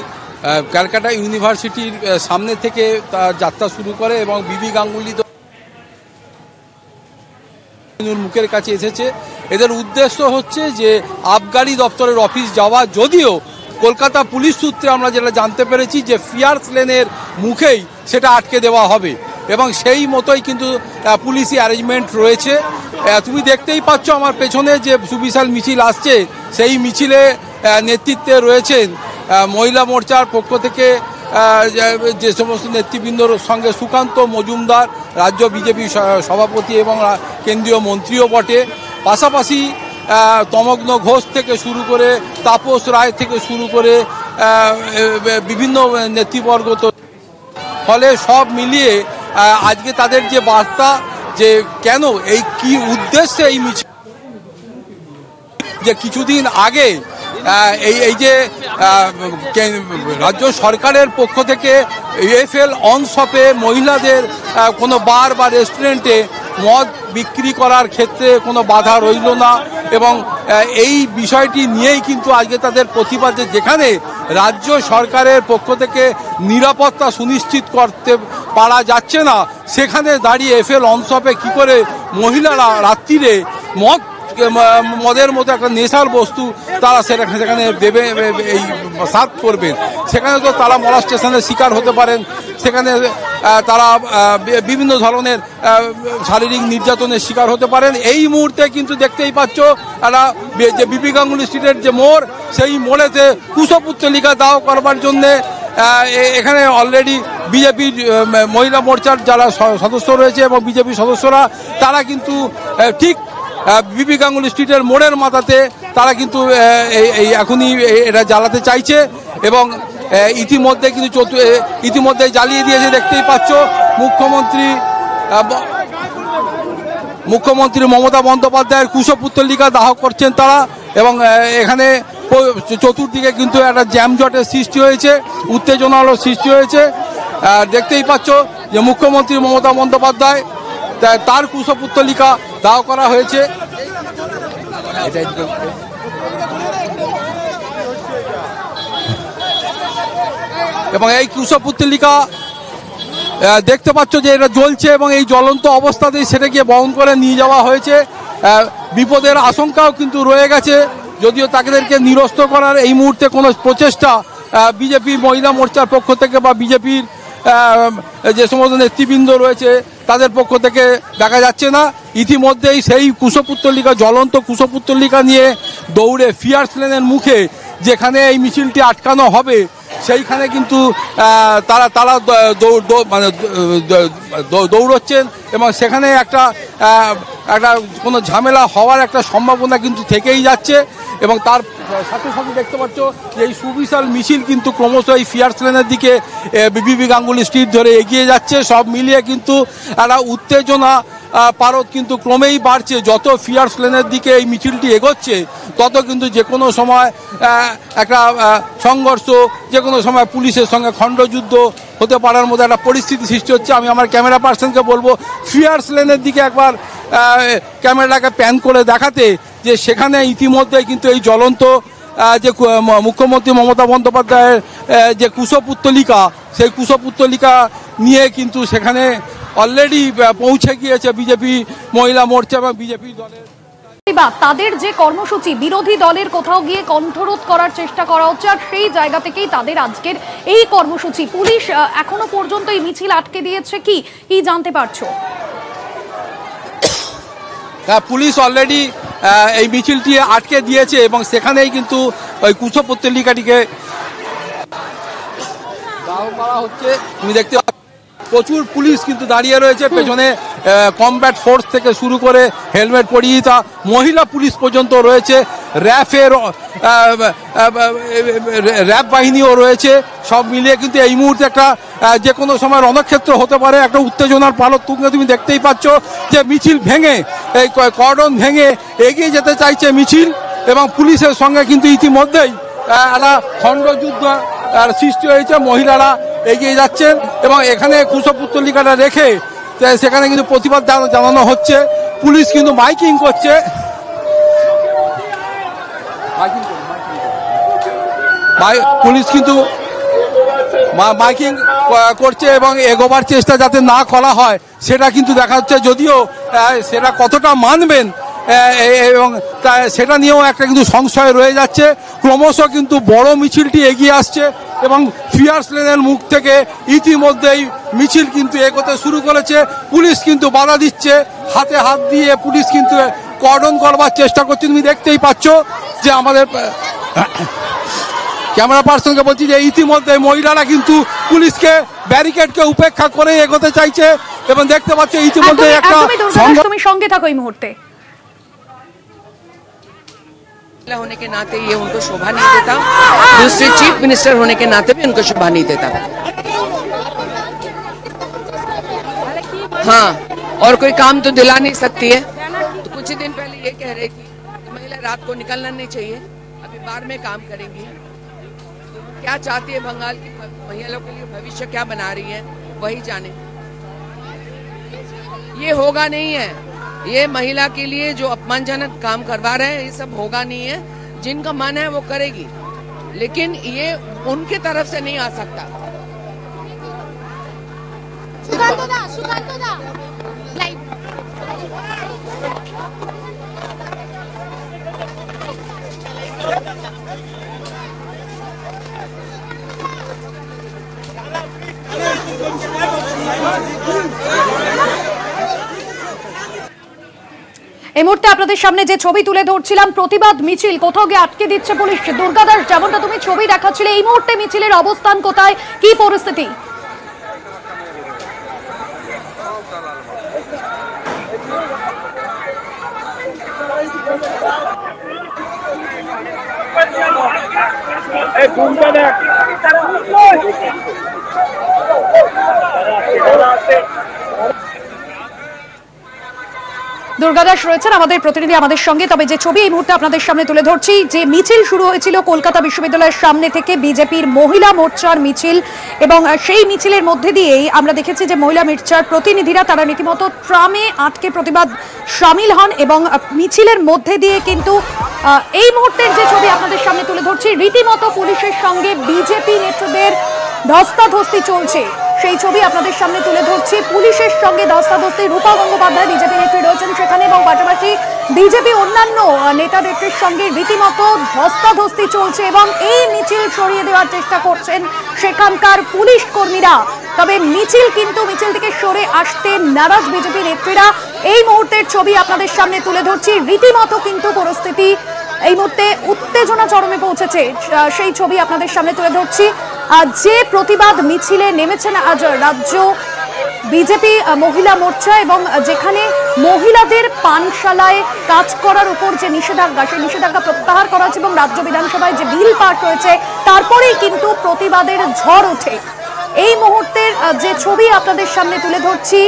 ক্যালকাটা ইউনিভার্সিটির সামনে থেকে তার যাত্রা শুরু করে এবং বিবি গাঙ্গুলি মুখের কাছে এসেছে। এদের উদ্দেশ্য হচ্ছে যে আবগারি দপ্তরের অফিস যাওয়া, যদিও কলকাতা পুলিশ সূত্রে আমরা যেটা জানতে পেরেছি যে ফিয়ার্স লেনের মুখেই সেটা আটকে দেওয়া হবে এবং সেই মতোই কিন্তু পুলিশি অ্যারেঞ্জমেন্ট রয়েছে। তুমি দেখতেই পাচ্ছ আমার পেছনে যে সুবিশাল মিছিল আসছে, সেই মিছিলে নেতৃত্বে রয়েছেন মহিলা মোর্চার পক্ষ থেকে যে সমস্ত নেতৃবৃন্দর সঙ্গে সুকান্ত মজুমদার, রাজ্য বিজেপি সভাপতি এবং কেন্দ্রীয় মন্ত্রীও বটে। পাশাপাশি তমগ্ন ঘোষ থেকে শুরু করে তাপস রায় থেকে শুরু করে বিভিন্ন নেতৃবর্গ, তো ফলে সব মিলিয়ে আজকে তাদের যে বার্তা যে কেন এই কি উদ্দেশ্যে এই মিছিল, যে কিছুদিন আগে এই যে রাজ্য সরকারের পক্ষ থেকে AFL অন শপে মহিলাদের কোনো বার বা রেস্টুরেন্টে মদ বিক্রি করার ক্ষেত্রে কোনো বাধা রইল না এবং এই বিষয়টি নিয়েই কিন্তু আজকে তাদের প্রতিবাদ, যেখানে রাজ্য সরকারের পক্ষ থেকে নিরাপত্তা সুনিশ্চিত পারা যাচ্ছে না, সেখানে দাঁড়িয়ে এফএল অনশপে কি করে মহিলারা রাত্রিরে মদের মতো একটা নেশার বস্তু তারা সেখানে দেবে, এই সার্ভ করবেন, সেখানে তো তারা মলাস্টেশনের শিকার হতে পারেন, সেখানে তারা বিভিন্ন ধরনের শারীরিক নির্যাতনের শিকার হতে পারেন। এই মুহূর্তে কিন্তু দেখতেই পাচ্ছ একটা যে বিপি গাঙ্গুলি স্ট্রিটের যে মোড়, সেই মোড়েতে কুশপুত্তলিকা দাহ করবার জন্যে এখানে অলরেডি বিজেপির মহিলা মোর্চার যারা সদস্য রয়েছে এবং বিজেপি সদস্যরা তারা কিন্তু ঠিক বিপি গাঙ্গুলি স্ট্রিটের মোড়ের মাথাতে তারা কিন্তু এই এখনই এটা জ্বালাতে চাইছে এবং ইতিমধ্যে কিন্তু ইতিমধ্যে জ্বালিয়ে দিয়েছে। দেখতেই পাচ্ছ মুখ্যমন্ত্রী মমতা বন্দ্যোপাধ্যায়ের কুশপুত্তলিকা দাহ করছেন তারা এবং এখানে চতুর্দিকে কিন্তু একটা জ্যামজটের সৃষ্টি হয়েছে, উত্তেজনারও সৃষ্টি হয়েছে। দেখতেই পাচ্ছ যে মুখ্যমন্ত্রী মমতা বন্দ্যোপাধ্যায় তার কুশপুত্তলিকা দাহ করা হয়েছে। এবং এই কুশপুত্তলিকা দেখতে পাচ্ছ যে এটা জ্বলছে এবং এই জ্বলন্ত অবস্থাতেই সেটাকে বহন করে নিয়ে যাওয়া হয়েছে। বিপদের আশঙ্কাও কিন্তু রয়ে গেছে, যদিও তাদেরকে নিরস্ত করার এই মুহূর্তে কোনো প্রচেষ্টা বিজেপি মহিলা মোর্চার পক্ষ থেকে বা বিজেপির যে সমস্ত নেতৃবৃন্দ রয়েছে তাদের পক্ষ থেকে দেখা যাচ্ছে না। ইতিমধ্যেই সেই কুশপুত্তলিকা জ্বলন্ত কুশপুত্তলিকা নিয়ে দৌড়ে ফিয়ার্স লেনের মুখে যেখানে এই মিছিলটি আটকানো হবে সেইখানে কিন্তু তারা মানে দৌড়চ্ছেন এবং সেখানে একটা কোনো ঝামেলা হওয়ার একটা সম্ভাবনা কিন্তু থেকেই যাচ্ছে। এবং তার সাথে সাথে দেখতে পাচ্ছ যে এই সুবিশাল মিছিল কিন্তু ক্রমশ এই ফিয়ার্স লেনের দিকে বিপি গাঙ্গুলি স্ট্রিট ধরে এগিয়ে যাচ্ছে। সব মিলিয়ে কিন্তু একটা উত্তেজনা পারদ কিন্তু ক্রমেই বাড়ছে। যত ফিয়ার্স লেনের দিকে এই মিছিলটি এগোচ্ছে তত কিন্তু যে কোনো সময় একটা সংঘর্ষ, যে কোনো সময় পুলিশের সঙ্গে খণ্ডযুদ্ধ হতে পারার মতো একটা পরিস্থিতি সৃষ্টি হচ্ছে। আমি আমার ক্যামেরা পার্সনকে বলবো ফিয়ার্স লেনের দিকে একবার ক্যামেরাটাকে প্যান করে দেখাতে, যে সেখানে ইতিমধ্যে কিন্তু এই জ্বলন্ত যে মুখ্যমন্ত্রী মমতা বন্দ্যোপাধ্যায়ের যে কুশপুত্তলিকা, সেই কুশপুত্তলিকা নিয়ে কিন্তু সেখানে অলরেডি পৌঁছে গিয়েছে বিজেপি মহিলা মোর্চা এবং বিজেপি দলের। তাদের যে কর্মসূচি বিরোধী দলের কোথাও গিয়ে কণ্ঠরোধ করার চেষ্টা করা হচ্ছে, আর সেই জায়গা থেকেই তাদের আজকের এই কর্মসূচি। পুলিশ এখনো পর্যন্ত এই মিছিল আটকে দিয়েছে কি জানতে পারছো? হ্যাঁ, পুলিশ অলরেডি এই মিছিলটি আটকে দিয়েছে এবং সেখানেই কিন্তু ওই কুশপুত্তলিকাটিকে দাহ করা হচ্ছে। তুমি দেখতে প্রচুর পুলিশ কিন্তু দাঁড়িয়ে রয়েছে পেছনে, কমব্যাট ফোর্স থেকে শুরু করে হেলমেট পরিহিতা মহিলা পুলিশ পর্যন্ত রয়েছে, র্যাব বাহিনীও রয়েছে। সব মিলিয়ে কিন্তু এই মুহূর্তে একটা যে কোনো সময় রণক্ষেত্র হতে পারে, একটা উত্তেজনার পালক তুঙ্গে। তুমি দেখতেই পাচ্ছ যে মিছিল ভেঙে, এই কর্ডন ভেঙে এগিয়ে যেতে চাইছে মিছিল এবং পুলিশের সঙ্গে কিন্তু ইতিমধ্যেই একটা খণ্ডযুদ্ধ সৃষ্টি হয়েছে। মহিলারা এগিয়ে যাচ্ছেন এবং এখানে কুশপুত্তলিকাটা রেখে সেখানে কিন্তু প্রতিবাদ জানানো হচ্ছে। পুলিশ কিন্তু মাইকিং করছে, পুলিশ কিন্তু মাইকিং করছে এবং এগোবার চেষ্টা যাতে না করা হয় সেটা কিন্তু দেখা যাচ্ছে, যদিও সেটা কতটা মানবেন এবং সেটা নিয়েও একটা কিন্তু সংশয় রয়ে যাচ্ছে। ক্রমশ কিন্তু বড় মিছিলটি এগিয়ে আসছে এবং ফিয়ার্স লেনের মুখ থেকে ইতিমধ্যেই মিছিল কিন্তু এগোতে শুরু করেছে। পুলিশ কিন্তু বাধা দিচ্ছে, হাতে হাত দিয়ে পুলিশ কিন্তু কর্ডন করবার চেষ্টা করছে। তুমি দেখতেই পাচ্ছ যে আমাদের ক্যামেরা পার্সনকে বলছি যে ইতিমধ্যে মহিলারা কিন্তু পুলিশকে ব্যারিকেডকে উপেক্ষা করে এগোতে চাইছে এবং দেখতে পাচ্ছ ইতিমধ্যে একটা তুমি সঙ্গে থাকো এই মুহূর্তে। होने के नाते ये उनको शोभा नहीं देता, दूसरे चीफ मिनिस्टर होने के नाते भी उनको शोभा नहीं देता। हाँ, और कोई काम तो दिला नहीं सकती है। तो कुछ ही दिन पहले ये कह रही थी कि महिला रात को निकलना नहीं चाहिए, अभी बार में काम करेंगी। क्या चाहती है बंगाल की महिलाओं के लिए भविष्य क्या बना रही है वही जाने। ये होगा नहीं है, ये महिला के लिए जो अपमानजनक काम करवा रहे हैं ये सब होगा नहीं है। जिनका मन है वो करेगी, लेकिन ये उनके तरफ से नहीं आ सकता। এই মুহূর্তে আপনাদের সামনে যে ছবি তুলে ধরছিলাম, প্রতিবাদ মিছিল কোথাও গিয়ে আটকে দিচ্ছে পুলিশ। দুর্গাদাস, যেমনটা তুমি ছবি দেখাচ্ছিলে, এই মুহূর্তে মিছিলের অবস্থান কোথায়, কি পরিস্থিতি? দুর্গাদাস রয়েছেন আমাদের প্রতিনিধি আমাদের সঙ্গে। তবে যে ছবি এই মুহূর্তে আপনাদের সামনে তুলে ধরছি, যে মিছিল শুরু হয়েছিল কলকাতা বিশ্ববিদ্যালয়ের সামনে থেকে, বিজেপির মহিলা মোর্চার মিছিল, এবং সেই মিছিলের মধ্যে দিয়েই আমরা দেখেছি যে মহিলা মোর্চার প্রতিনিধিরা তারা রীতিমতো ট্রামে আটকে প্রতিবাদ সামিল হন, এবং মিছিলের মধ্যে দিয়ে কিন্তু এই মুহূর্তের যে ছবি আপনাদের সামনে তুলে ধরছি, রীতিমতো পুলিশের সঙ্গে বিজেপি নেতৃত্বের ধস্তাধস্তি চলছে, সেই ছবি আপনাদের সামনে তুলে ধরছি। পুলিশের সঙ্গে ধস্তাধস্তি, রূপা গঙ্গোপাধ্যায় বিজেপি নেত্রী রয়েছেন সেখানে, এবং পাশাপাশি বিজেপি অন্যান্য নেতা নেত্রীর সঙ্গে রীতিমতো ধস্তাধস্তি চলছে, এবং এই মিছিল সরিয়ে দেওয়ার চেষ্টা করছেন সেখানকার পুলিশ কর্মীরা। তবে মিছিল থেকে সরে আসতে নারাজ বিজেপি নেত্রীরা। এই মুহূর্তের ছবি আপনাদের সামনে তুলে ধরছি, রীতিমতো কিন্তু পরিস্থিতি এই মুহূর্তে উত্তেজনা চরমে পৌঁছেছে, সেই ছবি আপনাদের সামনে তুলে ধরছি। যে প্রতিবাদ মিছিলে নেমেছেন আজ রাজ্য বিজেপি মহিলা মোর্চা, এবং যেখানে মহিলাদের পানশালায় কাজ করার উপর যে নিষেধাজ্ঞা, সেই নিষেধাজ্ঞা প্রত্যাহার করা হয়েছে, এবং রাজ্য বিধানসভায় যে বিল পাস হয়েছে তারপরেই কিন্তু প্রতিবাদের ঝড় ওঠে। এই মুহূর্তের যে ছবি আপনাদের সামনে তুলে ধরছি,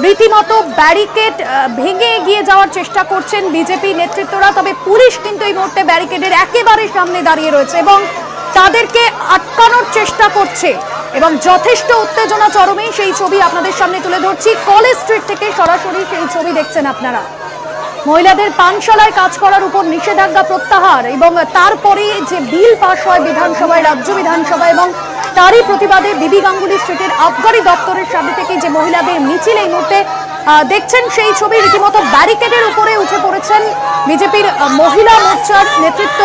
রীতিমতো ব্যারিকেড ভেঙে এগিয়ে যাওয়ার চেষ্টা করছেন বিজেপি নেতৃত্বরা। তবে পুলিশ কিন্তু এই মুহূর্তে ব্যারিকেডের একেবারে সামনে দাঁড়িয়ে রয়েছে এবং তাদেরকে আটকানোর চেষ্টা করছে, এবং যথেষ্ট উত্তেজনা চরমে। সেই ছবি আপনাদের সামনে তুলে ধরছি, কলেজ স্ট্রিট থেকে সরাসরি সেই ছবি দেখছেন আপনারা। মহিলাদের পানশালায় কাজ করার উপর নিষেধাজ্ঞা প্রত্যাহার, এবং তারপরে যে বিল পাস হয় বিধানসভায়, রাজ্য বিধানসভায়, এবং তারই প্রতিবাদে বিবি গাঙ্গুলি স্ট্রিটের আবগারি দপ্তরের সামনে থেকে যে মহিলাদের মিছিল এই মুহূর্তে দেখছেন, সেই ছবি রীতিমতো ব্যারিকেডের উপরে উঠে পড়েছেন বিজেপির মহিলা মোর্চার নেতৃত্ব,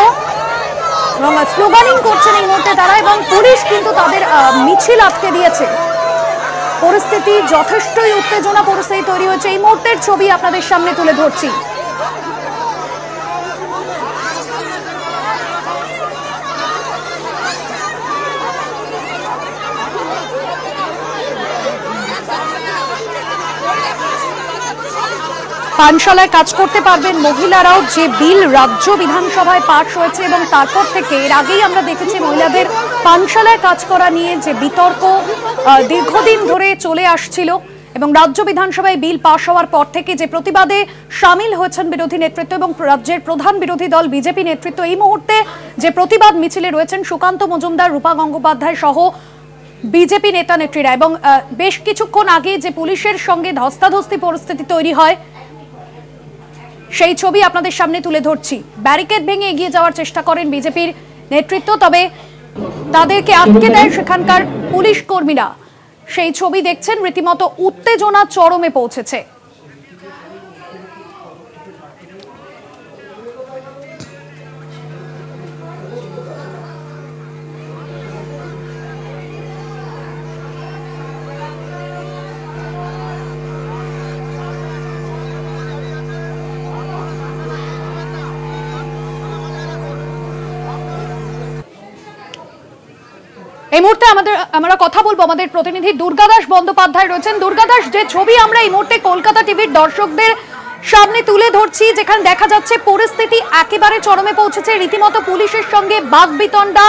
এবং স্লোগানিং করছেন এই মুহূর্তে তারা, এবং পুলিশ কিন্তু তাদের মিছিল আটকে দিয়েছে। পরিস্থিতি যথেষ্টই উত্তেজনা পরিস্থিতি তৈরি হয়েছে। এই মুহূর্তের ছবি আপনাদের সামনে তুলে ধরছি। পানশালায় কাজ করতে পারবেন মহিলারাও, যে বিল রাজ্য বিধানসভায় পাশ হয়েছে, এবং তারপর থেকে এর আগেই আমরা দেখেছি মহিলাদের পানশালায় কাজ করা নিয়ে যে বিতর্ক দীর্ঘদিন ধরে চলে আসছিল, এবং রাজ্য বিধানসভায় বিল পাশ হওয়ার পর থেকে যে প্রতিবাদে সামিল হয়েছেন বিরোধী নেতৃত্ব এবং রাজ্যের প্রধান বিরোধী দল বিজেপি নেতৃত্ব। এই মুহূর্তে যে প্রতিবাদ মিছিলে রয়েছেন সুকান্ত মজুমদার, রূপা গঙ্গোপাধ্যায় সহ বিজেপি নেতা নেত্রীরা, এবং বেশ কিছুক্ষণ আগে যে পুলিশের সঙ্গে ধস্তাধস্তি পরিস্থিতি তৈরি হয়, সেই ছবি আপনাদের সামনে তুলে ধরছি। ব্যারিকেড ভেঙে এগিয়ে যাওয়ার চেষ্টা করেন বিজেপির নেতৃত্ব, তবে তাদেরকে আটকে দেয় সেখানকার পুলিশ কর্মীরা। সেই ছবি দেখছেন, রীতিমতো উত্তেজনা চরমে পৌঁছেছে। এই মুহূর্তে আমরা কথা বলবো আমাদের প্রতিনিধি দুর্গাদাস বন্দ্যোপাধ্যায় রয়েছেন। দুর্গাদাস, যে ছবি আমরা এই মুহূর্তে কলকাতা টিভির দর্শকদের সামনে তুলে ধরছি, যেখানে দেখা যাচ্ছে পরিস্থিতি একেবারে চরমে পৌঁছেছে, রীতিমতো পুলিশের সঙ্গে বাগবিতণ্ডা,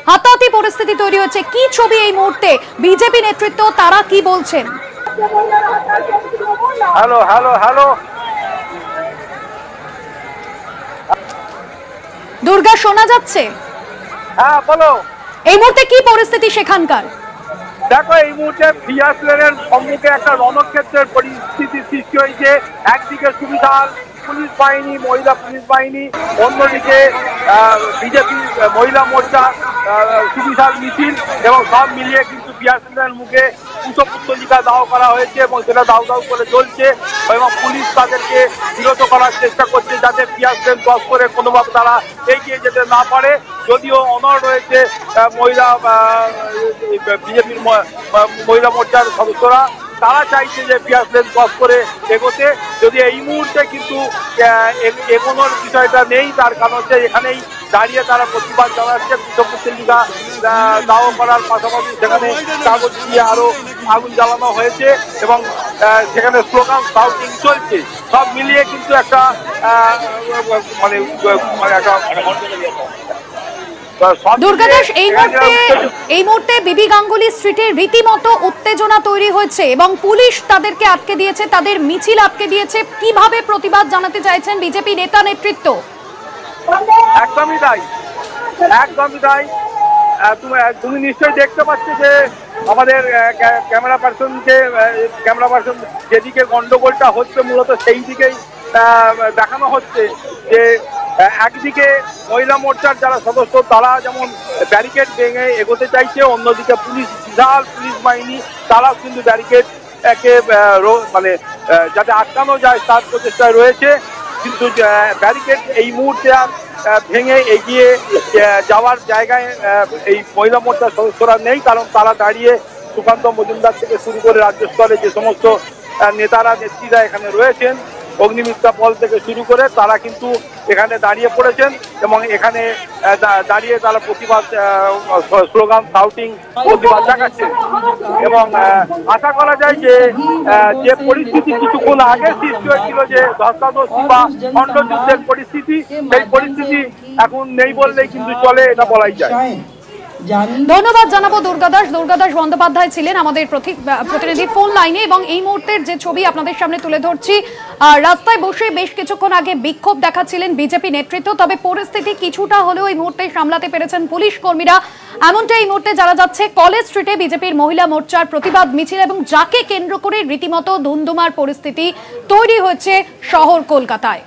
হাতাহাতি পরিস্থিতি তৈরি হয়েছে। কি ছবি এই মুহূর্তে, বিজেপি নেতৃত্ব তারা কি বলছেন? হ্যালো হ্যালো হ্যালো দুর্গা, শোনা যাচ্ছে? হ্যাঁ বলো। এই মুহূর্তে কি পরিস্থিতি সেখানকার? দেখো, এই মুহূর্তে ফিয়াস লেনের সম্মুখে একটা রণক্ষেত্রের পরিস্থিতি সৃষ্টি হয়েছে। একদিকে সুবিধার পুলিশ বাহিনী, মহিলা পুলিশ বাহিনী, অন্যদিকে বিজেপি মহিলা মোর্চা সুবিধার মিছিল, এবং সব মিলিয়ে কিন্তু পিয়াসের মুখে পুষ্পপুত্তলিকা দাও করা হয়েছে এবং সেটা দাউ দাউ করে চলছে এবং পুলিশ তাদেরকে বিরত করার চেষ্টা করছে যাতে পিয়াসের দশ করে কোনোভাবে তারা এগিয়ে যেতে না পারে। যদিও অনড় রয়েছে মহিলা বিজেপির মহিলা মোর্চার সদস্যরা, তারা চাইছে যে পিয়াস লেন ক্রস করে এগোতে। যদি এই মুহূর্তে কিন্তু এগোনোর বিষয়টা নেই, তার কারণ হচ্ছে এখানেই দাঁড়িয়ে তারা প্রতিবাদ জানাচ্ছে। পুষ্পপুত্তলিকা দাহ করার পাশাপাশি সেখানে কাগজ দিয়ে আরো আগুন জ্বালানো হয়েছে এবং সেখানে স্লোগান শাউটিং চলছে। সব মিলিয়ে কিন্তু একটা দুর্গাদাস, এই মুহূর্তে বিবি গাঙ্গুলি স্ট্রিটে রীতিমতো উত্তেজনা তৈরি হয়েছে এবং পুলিশ তাদেরকে আটকে দিয়েছে, তাদের মিছিল আটকে দিয়েছে। কিভাবে প্রতিবাদ জানাতে চাইছেন বিজেপি নেতা নেতৃত্ব? একদমই তাই, একদমই তাই। তুমি নিশ্চয়ই দেখতে পাচ্ছ যে আমাদের ক্যামেরা পার্সন যেদিকে গন্ডগোলটা হচ্ছে মূলত সেই দিকেই দেখানো হচ্ছে যে একদিকে মহিলা মোর্চার যারা সদস্য তারা যেমন ব্যারিকেড ভেঙে এগোতে চাইছে, অন্যদিকে পুলিশ, বিশাল পুলিশ বাহিনী, তারাও কিন্তু ব্যারিকেডকে মানে যাতে আটকানো যায় তার প্রচেষ্টায় রয়েছে। কিন্তু ব্যারিকেড এই মুহূর্তে আর ভেঙে এগিয়ে যাওয়ার জায়গায় এই মহিলা মোর্চার সদস্যরা নেই, কারণ তারা দাঁড়িয়ে সুকান্ত মজুমদার থেকে শুরু করে রাজ্য স্তরে যে সমস্ত নেতারা নেত্রীরা এখানে রয়েছেন, অগ্নিমিত্রা পল থেকে শুরু করে তারা কিন্তু এখানে দাঁড়িয়ে পড়েছেন এবং এখানে দাঁড়িয়ে তারা প্রতিবাদ স্লোগান শাউটিং প্রতিবাদ দেখাচ্ছে। এবং আশা করা যায় যে পরিস্থিতি কিছুক্ষণ আগে সৃষ্টি হয়েছিল, যে ধস্তাধস্তি বা খণ্ডযুদ্ধের পরিস্থিতি, সেই পরিস্থিতি এখন নেই বললেই কিন্তু চলে, এটা বলাই যায়। ধন্যবাদ জানাবো দুর্গাদাস বন্দ্যোপাধ্যায় ছিলেন আমাদের প্রতিনিধি ফোন লাইনে। এবং এই মুহূর্তের যে ছবি আপনাদের সামনে তুলে ধরছি, রাস্তায় বসে বেশ কিছুক্ষণ আগে বিক্ষোভ দেখাচ্ছিলেন বিজেপি নেতৃত্ব, তবে পরিস্থিতি কিছুটা হলেও এই মুহূর্তে সামলাতে পেরেছেন পুলিশ কর্মীরা। এমনটা এই মুহূর্তে জানা যাচ্ছে কলেজ স্ট্রিটে বিজেপির মহিলা মোর্চার প্রতিবাদ মিছিল এবং যাকে কেন্দ্র করে রীতিমতো ধুন্ধুমার পরিস্থিতি তৈরি হয়েছে শহর কলকাতায়।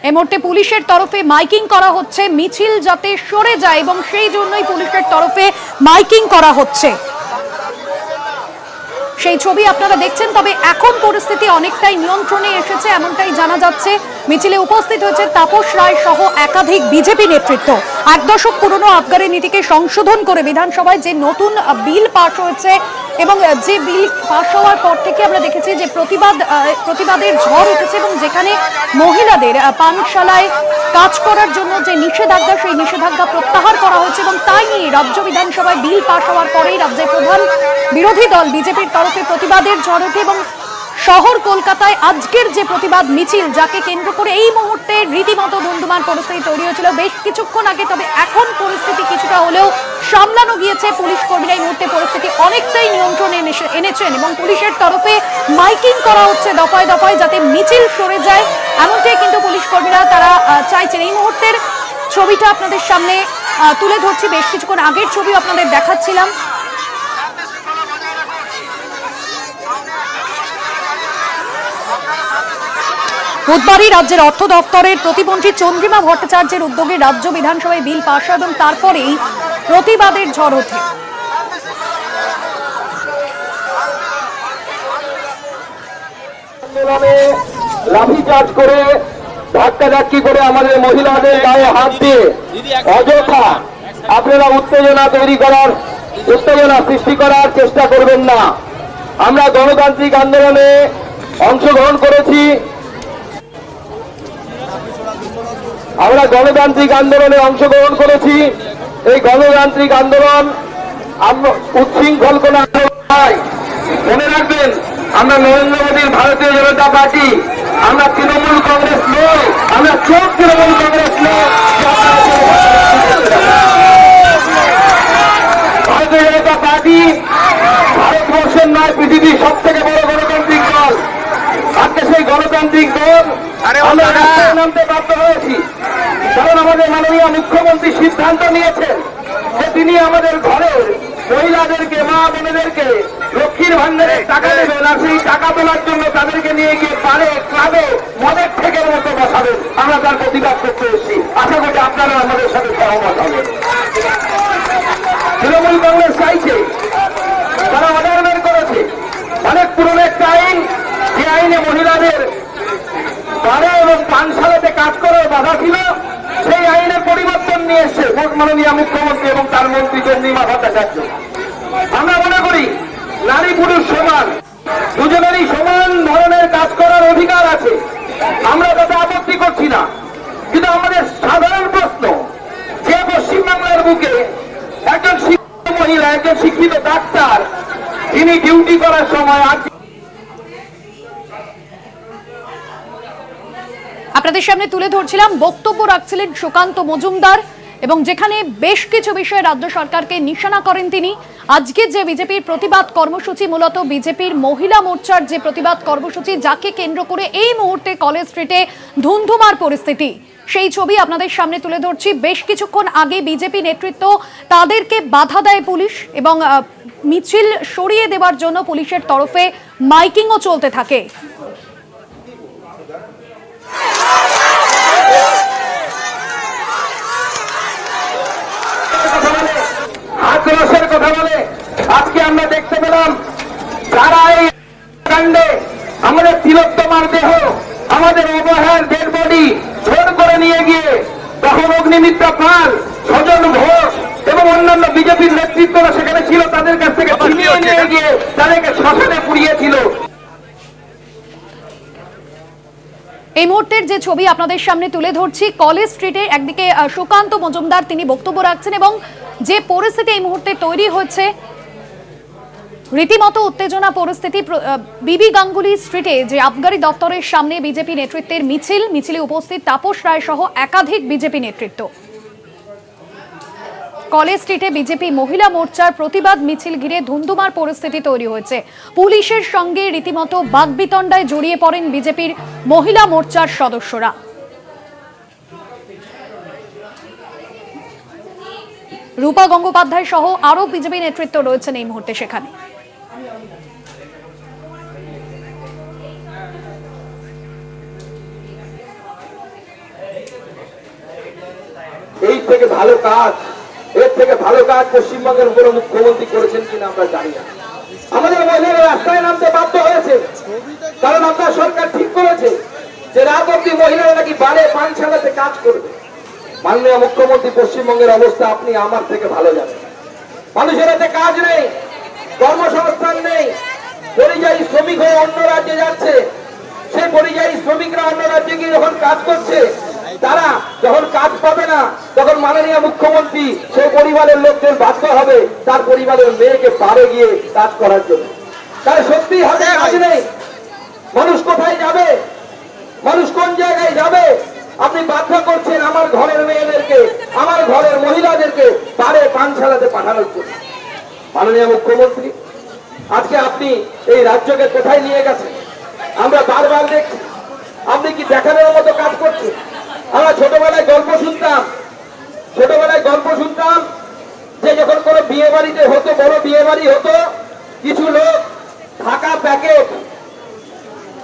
এই মুহূর্তে পুলিশের তরফে মাইকিং করা হচ্ছে মিছিল যাতে সরে যায় এবং সেই জন্যই পুলিশের তরফে মাইকিং করা হচ্ছে, সেই ছবি আপনারা দেখছেন। তবে এখন পরিস্থিতি অনেকটাই নিয়ন্ত্রণে এসেছে এমনটাই জানা যাচ্ছে। মিছিলে উপস্থিত হয়েছে তাপস রায় সহ একাধিক বিজেপি নেতৃত্ব। 1 দশক পুরনো আবগারি নীতিকে সংশোধন করে বিধানসভায় যে নতুন বিল পাস হয়েছে এবং যে বিল পাস হওয়ার পর থেকে আমরা দেখেছি যে প্রতিবাদের ঝড় উঠেছে এবং যেখানে মহিলাদের পানশালায় কাজ করার জন্য যে নিষেধাজ্ঞা, সেই নিষেধাজ্ঞা প্রত্যাহার করা হয়েছে এবং তাই নিয়ে রাজ্য বিধানসভায় বিল পাস হওয়ার পরেই রাজ্যের প্রধান বিরোধী দল বিজেপির তরফে প্রতিবাদের ঝড় ওঠে এবং শহর কলকাতায় আজকের যে প্রতিবাদ মিছিল, যাকে কেন্দ্র করে এই মুহূর্তে রীতিমতো ধুন্ধুমার পরিস্থিতি তৈরি হয়েছিল বেশ কিছুক্ষণ আগে, তবে এখন পরিস্থিতি কিছুটা হলেও সামলানো গিয়েছে। পুলিশ কর্মীরা এই মুহূর্তে পরিস্থিতি অনেকটাই নিয়ন্ত্রণে এনেছেন এবং পুলিশের তরফে মাইকিং করা হচ্ছে দফায় দফায় যাতে মিছিল সরে যায়, এমনটাই কিন্তু পুলিশ কর্মীরা তারা চাইছেন। এই মুহূর্তের ছবিটা আপনাদের সামনে তুলে ধরছি, বেশ কিছুক্ষণ আগের ছবি আপনাদের দেখাচ্ছিলাম। বুধবারই রাজ্যের অর্থ দপ্তরের প্রতিমন্ত্রী চন্দ্রিমা ভট্টাচার্যের উদ্যোগে রাজ্য বিধানসভায় বিল পাস হয় এবং তারপরেই প্রতিবাদের ঝড় ওঠে। লাঠিচার্জ করে ধাক্কাধাক্কি করে আমাদের মহিলাদের গায়ে হাত দিয়ে অযথা আপনারা উত্তেজনা সৃষ্টি করার চেষ্টা করবেন না। আমরা গণতান্ত্রিক আন্দোলনে অংশগ্রহণ করেছি, এই গণতান্ত্রিক আন্দোলন উচ্ছৃঙ্খল কোন আন্দোলন। মনে রাখবেন, আমরা নরেন্দ্র মোদীর ভারতীয় জনতা পার্টি, আমরা তৃণমূল কংগ্রেস নই, আমরা চোখ তৃণমূল কংগ্রেস নই। ভারতীয় জনতা পার্টি ভারতবর্ষের নয়, পৃথিবীর সব থেকে বড় গণতান্ত্রিক দল। আজকে সেই গণতান্ত্রিক দল আমরা রাস্তায় নামতে বাধ্য হয়েছি, কারণ আমাদের মাননীয় মুখ্যমন্ত্রী সিদ্ধান্ত নিয়েছেন যে তিনি আমাদের ঘরের মহিলাদেরকে, মা বোনেদেরকে লক্ষ্মী লক্ষ্মীর ভান্ডারের টাকা দেবেন আর সেই টাকা তোলার জন্য তাদেরকে নিয়ে গিয়ে পারে ক্লাবে মদের ঠেকের মতো বসাবেন। আমরা তার প্রতিবাদ করতে এসেছি, আশা করি আপনারা আমাদের সাথে সহমত হবেন। তৃণমূল কংগ্রেস চাইছে, তারা অর্ডার বের করেছে অনেক পুরনো একটা আইন, যে আইনে মহিলাদের বারে এবং পানশালাতে কাজ করার বাধা ছিল, সেই আইনের পরিবর্তন নিয়ে এসছে মাননীয় মুখ্যমন্ত্রী এবং তার মন্ত্রী চন্দ্রিমা ভট্টাচার্য। আমরা মনে করি নারী পুরুষ সমান, দুজনেরই সমান ধরনের কাজ করার অধিকার আছে, আমরা তাতে আপত্তি করছি না। কিন্তু আমাদের সাধারণ প্রশ্ন, যে পশ্চিমবাংলার বুকে একজন শিক্ষিত মহিলা, একজন শিক্ষিত ডাক্তার, যিনি ডিউটি করার সময় আপনাদের সামনে তুলে ধরছিলাম বক্তব্য রাখছিলেন সুকান্ত মজুমদার, এবং যেখানে বেশ কিছু বিষয়ে রাজ্য সরকারকে নিশানা করেন তিনি। আজকে যে বিজেপির প্রতিবাদ কর্মসূচি, মূলত বিজেপির মহিলা মোর্চার যে প্রতিবাদ কর্মসূচি, যাকে কেন্দ্র করে এই মুহূর্তে কলেজ স্ট্রিটে ধুন্ধুমার পরিস্থিতি, সেই ছবি আপনাদের সামনে তুলে ধরছি। বেশ কিছুক্ষণ আগে বিজেপি নেতৃত্ব তাদেরকে বাধা দেয় পুলিশ, এবং মিছিল সরিয়ে দেওয়ার জন্য পুলিশের তরফে মাইকিংও চলতে থাকে। আক্রোশের কথা বলে আজকে আমরা দেখতে পেলাম যারা এই কাণ্ডে আমাদের তিলোত্তমার দেহ, আমাদের অবহেলার ডেড বডি ধর করে নিয়ে গিয়ে তখন অগ্নিমিত্রা পাল, সজন ঘোষ এবং অন্যান্য বিজেপির নেতৃত্বরা সেখানে ছিল, তাদের কাছ থেকে ছিনিয়ে নিয়ে গিয়ে তাদেরকে শ্মশানে পুড়িয়েছিল। এই মুহূর্তের যে ছবি আপনাদের সামনে তুলে ধরছি, কলেজ স্ট্রিটে একদিকে সুকান্ত মজুমদার তিনি বক্তব্য রাখছেন, এবং যে পরিস্থিতি এই মুহূর্তে তৈরি হচ্ছে, রীতিমতো উত্তেজনা পরিস্থিতি। বিবি গাঙ্গুলি স্ট্রিটে যে আবগারি দপ্তরের সামনে বিজেপি নেতৃত্বের মিছিলে উপস্থিত তাপস রায় সহ একাধিক বিজেপি নেতৃত্ব। কলেজ স্ট্রিটে বিজেপি মহিলা মোর্চার প্রতিবাদ মিছিল ঘিরে ধুন্ধুমার পরিস্থিতি তৈরি হয়েছে। পুলিশের সঙ্গে রীতিমতো বাগবিতণ্ডায় জড়িয়ে পড়েন বিজেপির মহিলা মোর্চার সদস্যরা। রূপা গঙ্গোপাধ্যায় সহ আরো বিজেপি নেতৃত্ব রয়েছেন এই মুহূর্তে সেখানে। এই থেকে ভালো কাজ, এর থেকে ভালো কাজ পশ্চিমবঙ্গের কোন মুখ্যমন্ত্রী করেছেন কিনা আমরা জানি না। আমাদের মহিলারা রাস্তায় নামতে বাধ্য হয়েছে, কারণ আপনার সরকার ঠিক করেছে যে রাত অব্দি মহিলারা নাকি বারে পানশালাতে কাজ করবে। মাননীয় মুখ্যমন্ত্রী, পশ্চিমবঙ্গের অবস্থা আপনি আমার থেকে ভালো জানেন। মানুষের হাতে কাজ নেই, কর্মসংস্থান নেই, পরিযায়ী শ্রমিক হয়ে অন্য রাজ্যে যাচ্ছে। সেই পরিযায়ী শ্রমিকরা অন্য রাজ্যে গিয়ে যখন কাজ করছে, তারা যখন কাজ পাবে না, তখন মাননীয় মুখ্যমন্ত্রী সেই পরিবারের লোকজন বাধ্য হবে তার পরিবারের মেয়েকে পারে গিয়ে কাজ করার জন্য। তার সত্যি হাতে কাজ নেই, মানুষ কোথায় যাবে, মানুষ কোন জায়গায় যাবে? আপনি বাধ্য করছেন আমার ঘরের মেয়েদেরকে, আমার ঘরের মহিলাদেরকে পারে পানশালাতে পাঠানোর জন্য। মাননীয় মুখ্যমন্ত্রী, আজকে আপনি এই রাজ্যকে কোথায় নিয়ে গেছেন আমরা বারবার দেখছি। আপনি কি দেখানোর মতো কাজ করছেন? আমরা ছোটবেলায় গল্প শুনতাম যে যখন কোনো বিয়ে বাড়িতে হতো, বড় বিয়ে বাড়ি হতো, কিছু লোক ফাঁকা প্যাকেট